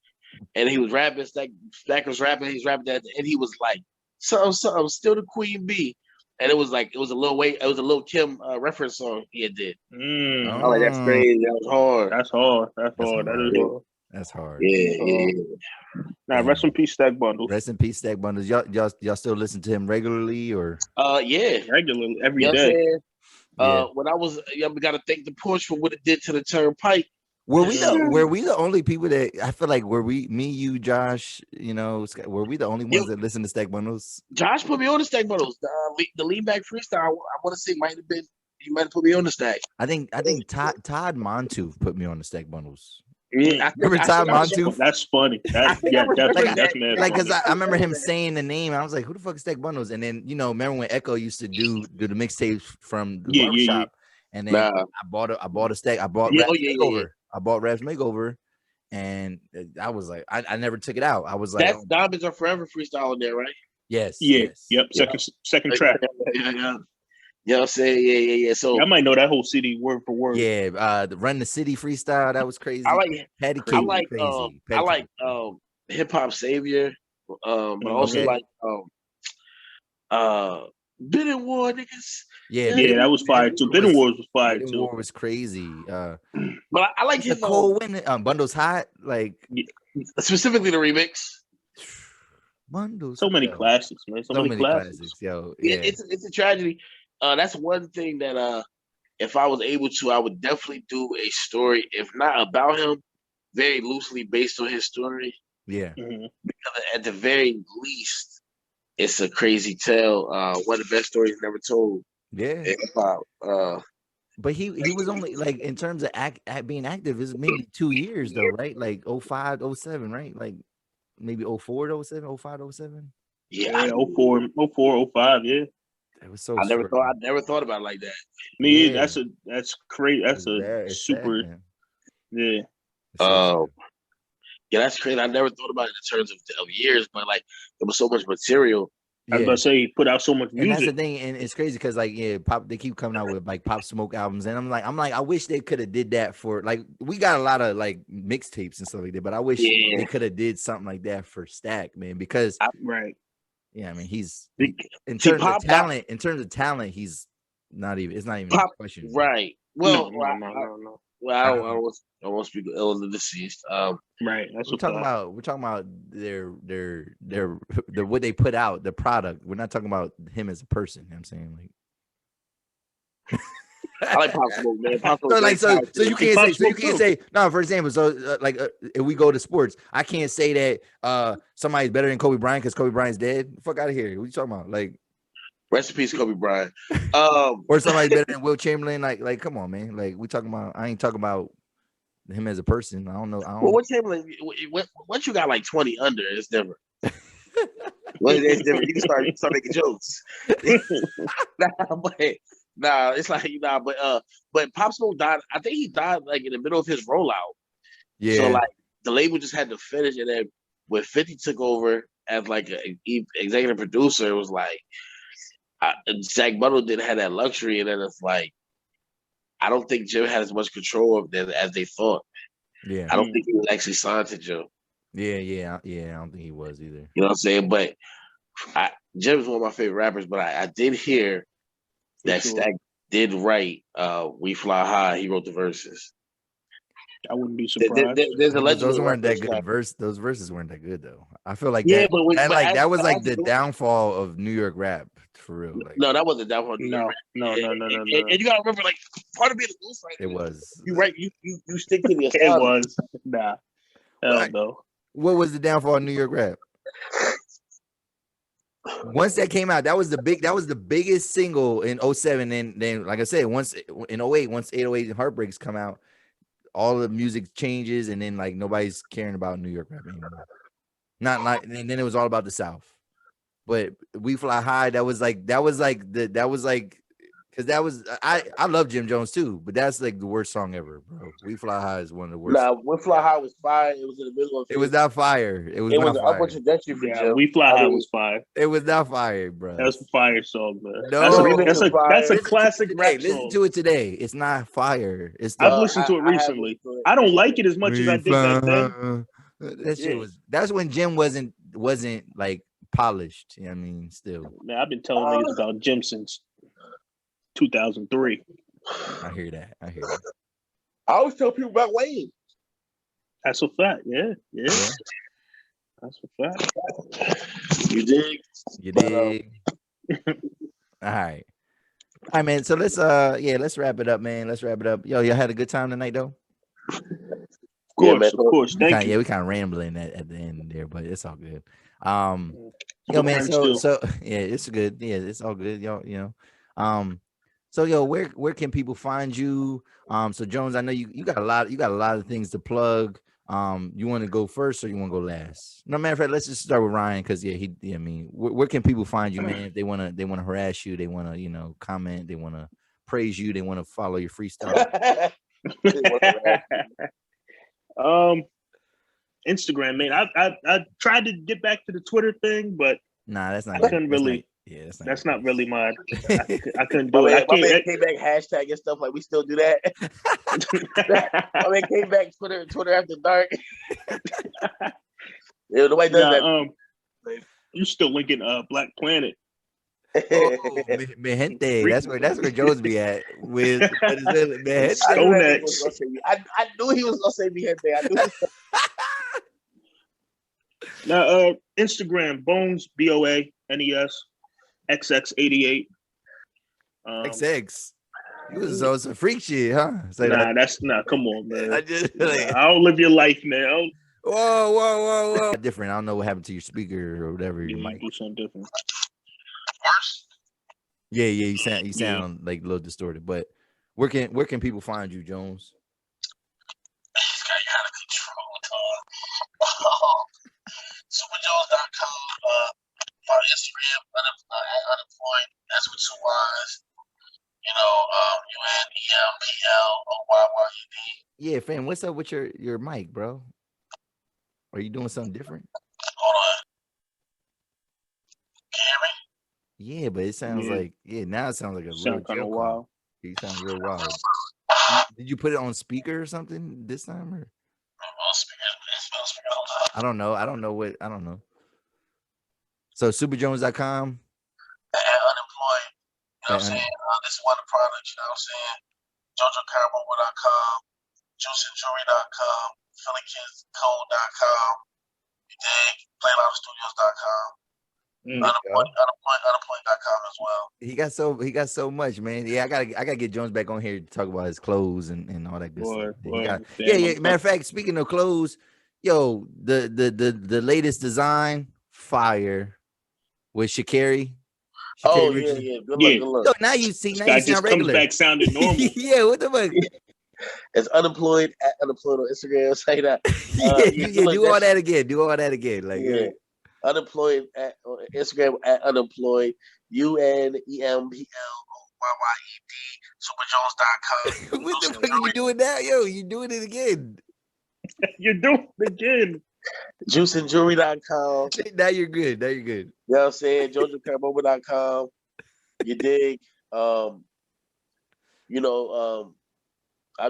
And he was rapping. Stack was rapping. He's rapping that, and he was like, "Something, still the Queen Bee." And it was like it was a Lil Kim reference song he had did. I'm like, that's crazy. That was hard. That's hard. That is hard. That's hard. Yeah. Nah, rest in peace, Stack Bundles. Rest in peace, Stack Bundles. Y'all still listen to him regularly or? Yeah, regularly every day. When I was young, we got to thank the push for what it did to the turnpike. Were we the only people that I feel like me, you, Josh, were we the only ones that listened to Stack Bundles? Josh put me on the Stack Bundles. The lean back freestyle, I want to say he might have put me on the Stack. I think Todd Montouf put me on the Stack Bundles. Yeah, remember Todd Montouf? That's funny. That's mad. Like, because I remember him saying the name. I was like, "Who the fuck is Stack Bundles?" And then remember when Echo used to do the mixtapes from the barbershop, and then I bought a stack. I bought Rap's Makeover. I bought Rap's Makeover, and I was like, I never took it out. I was like, that's Diamonds Are Forever freestyle in there, right? Yes. Yep. Second track. Yeah. You know what I'm saying? Yeah. So I might know that whole CD word for word. Yeah, the Run the City freestyle, that was crazy. I like Patty Cake. I like Hip Hop Savior. But I also like Bid and War niggas. Yeah, that was fire too. Bid and Wars was fire too. Bid and War was crazy. But I like his cold win. Bundles Hot, like specifically the remix. Bundles. So many classics, man. So many classics. Yo. Yeah. It's a tragedy. That's one thing that if I was able to, I would definitely do a story, if not about him, very loosely based on his story. Yeah. Because at the very least, it's a crazy tale. One of the best stories never told. Yeah. But he was only like in terms of being active is maybe 2 years though, right? Like 05, 07, right? Like maybe 04, 07, 05, 07. Yeah, 04, 05, yeah. It was so. I never thought about it like that. Me, that's crazy. That's super. Sad, yeah. Yeah, that's crazy. I never thought about it in terms of years, but like there was so much material. I was about to say he put out so much music. And that's the thing, and it's crazy because like they keep coming out with like Pop Smoke albums, and I'm like, I wish they could have did that for like we got a lot of like mixtapes and stuff like that, but I wish they could have did something like that for Stack, man, because right. Yeah, I mean in terms of talent, he's not even. It's not even a question. Right. Well, no. Well, I won't speak ill of the deceased. Right. That's we're talking about their what they put out, the product. We're not talking about him as a person. You know what I'm saying, like. I like Pop Smoke, man. So you can't say no. For example, if we go to sports, I can't say that somebody's better than Kobe Bryant because Kobe Bryant's dead. Fuck out of here. What you talking about? Like, rest in peace, Kobe Bryant. Or somebody's better than Will Chamberlain. Like, come on, man. Like, we talking about. I ain't talking about him as a person. I don't know. Well, Will Chamberlain. Once you got like 20 under, it's different. It's different. You can start making jokes. Nah, it's like but Pop Smoke died. I think he died like in the middle of his rollout. Yeah. So like the label just had to finish, and then when 50 took over as like an executive producer, it was like Zach Bundle didn't have that luxury, and then it's like I don't think Jim had as much control of them as they thought. Yeah. I don't think he was actually signed to Jim. Yeah. I don't think he was either. You know what I'm saying? But Jim's one of my favorite rappers, but I did hear that Stack did write We Fly High. He wrote the verses. I wouldn't be surprised. There's a legend. Those weren't that good. Those verses weren't that good though. I feel like Yeah, that was like the downfall of New York rap for real. Like, no, that wasn't downfall. No. And you gotta remember, like, part of being a ghostwriter. It was. You right. You stick to the. It was. Nah. Hell no. What was the downfall of New York rap? Once that came out, that was the biggest single in 07. And then, like I said, once in 08, once 808 Heartbreaks come out, all the music changes, and then like nobody's caring about New York rap anymore. Not like, and then it was all about the South. But We Fly High, because I love Jim Jones too, but that's like the worst song ever, bro. We Fly High is one of the worst. Nah, We Fly High was fire. It was in the middle of it. Was not fire. It was an upward trajectory for Jim. We Fly High was fire. It was not fire, bro. That was a fire song, man. No, that's a classic rap song. Listen to it today. It's not fire. I've listened to it recently. I don't like it as much as I did back then. That shit was. That's when Jim wasn't like polished. You know what I mean, still. Man, I've been telling niggas about Jim since 2003. I hear that. I always tell people about Wayne. That's a fact. Yeah. That's a fact. You dig? All right, man. So let's wrap it up, man. Let's wrap it up. Yo, y'all had a good time tonight, though. Of course. Thank you. Yeah, we kind of rambling at the end there, but it's all good. Yo, man. So yeah, it's good. Yeah, it's all good. Y'all, you know. So yo, where can people find you? So Jones, I know you got a lot of things to plug. You want to go first or you want to go last? No, matter of fact, let's just start with Ryan because I mean, where can people find you, man? If they wanna harass you, they wanna comment, they wanna praise you, they wanna follow your freestyle. Instagram, man. I tried to get back to the Twitter thing, but nah, that's not. I couldn't really. That's not really my. I couldn't do it. My man came back hashtag and stuff like we still do that. My man came back Twitter after dark. Yeah, nobody does that. You still linking Black Planet? Oh, mi gente. That's where Jones be at with mi gente. I knew he was gonna say mi gente. I knew. Now, Instagram Bones BOANES. XX88. XX. You was so some freak shit, huh? Come on, man. I don't live your life now. Whoa. Different. I don't know what happened to your speaker or whatever. You might do something different. Yeah. You sound like a little distorted. But where can people find you, Jones? This guy out of control. SupaJones.com. On Instagram, unemployed. That's with 2 Y's. UNEMPLOYYED. Yeah, fam. What's up with your mic, bro? Are you doing something different? Hold on. Can you hear me? Yeah, but it sounds like now it sounds like a real kind of wild. You sound real wild. Did you put it on speaker or something this time, or? I don't know. I don't know. So superjones.com. Unemployed. You know what I'm saying? This is one of the products, you know what I'm saying? JoJoCaramel.com, juiceandjewelry.com, phillykidscode.com, you dig? PlayLouderStudios.com, unemployed.com as well. He got so much, man. Yeah, I gotta get Jones back on here to talk about his clothes and all that good stuff. Yeah. Matter of fact, speaking of clothes, yo, the latest design, fire. With Sha'Carri. Oh, yeah. Good luck. Yo, now you sound regular. Comes back sounding normal. Yeah, what the fuck? It's unemployed on Instagram. Say that. Do all that again. Like, unemployed on Instagram at unemployed. UNEMPLOYYED. SupaJones.com. What the fuck are you doing now? Yo, you doing it again. You're doing it again. Juiceandjewelry.com. Now you're good. You know what I'm saying? JoJoCaramel.com. You dig? I'm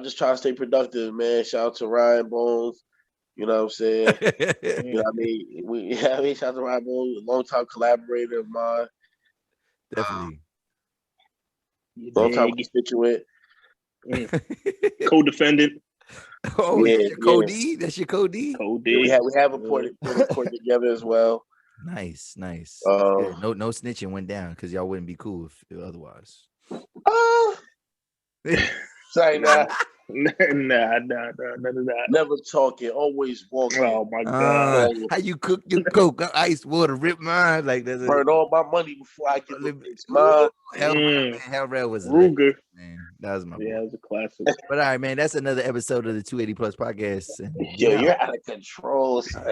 just trying to stay productive, man. Shout out to Ryan Bones. You know what I'm saying? You know what I mean? Shout out to Ryan Bones, a long-time collaborator of mine. Definitely. Long-time constituent. Co-defendant. Oh, Yeah, that's your code D? That's your code D? Code Yeah, D. we have a put together as well. Nice. That's good. No snitching went down because y'all wouldn't be cool if otherwise. Sorry, nah. Nah, none of that. Never talking, always walking. Oh my god. How you cook your coke? Ice water, rip mine like that. Burn all my money before I get the bitch mine. Hellrat was a Ruger. legend, man. That was my boy. Yeah, it was a classic. But all right, man, that's another episode of the 280 Plus podcast. And Yo, you're out of control, son.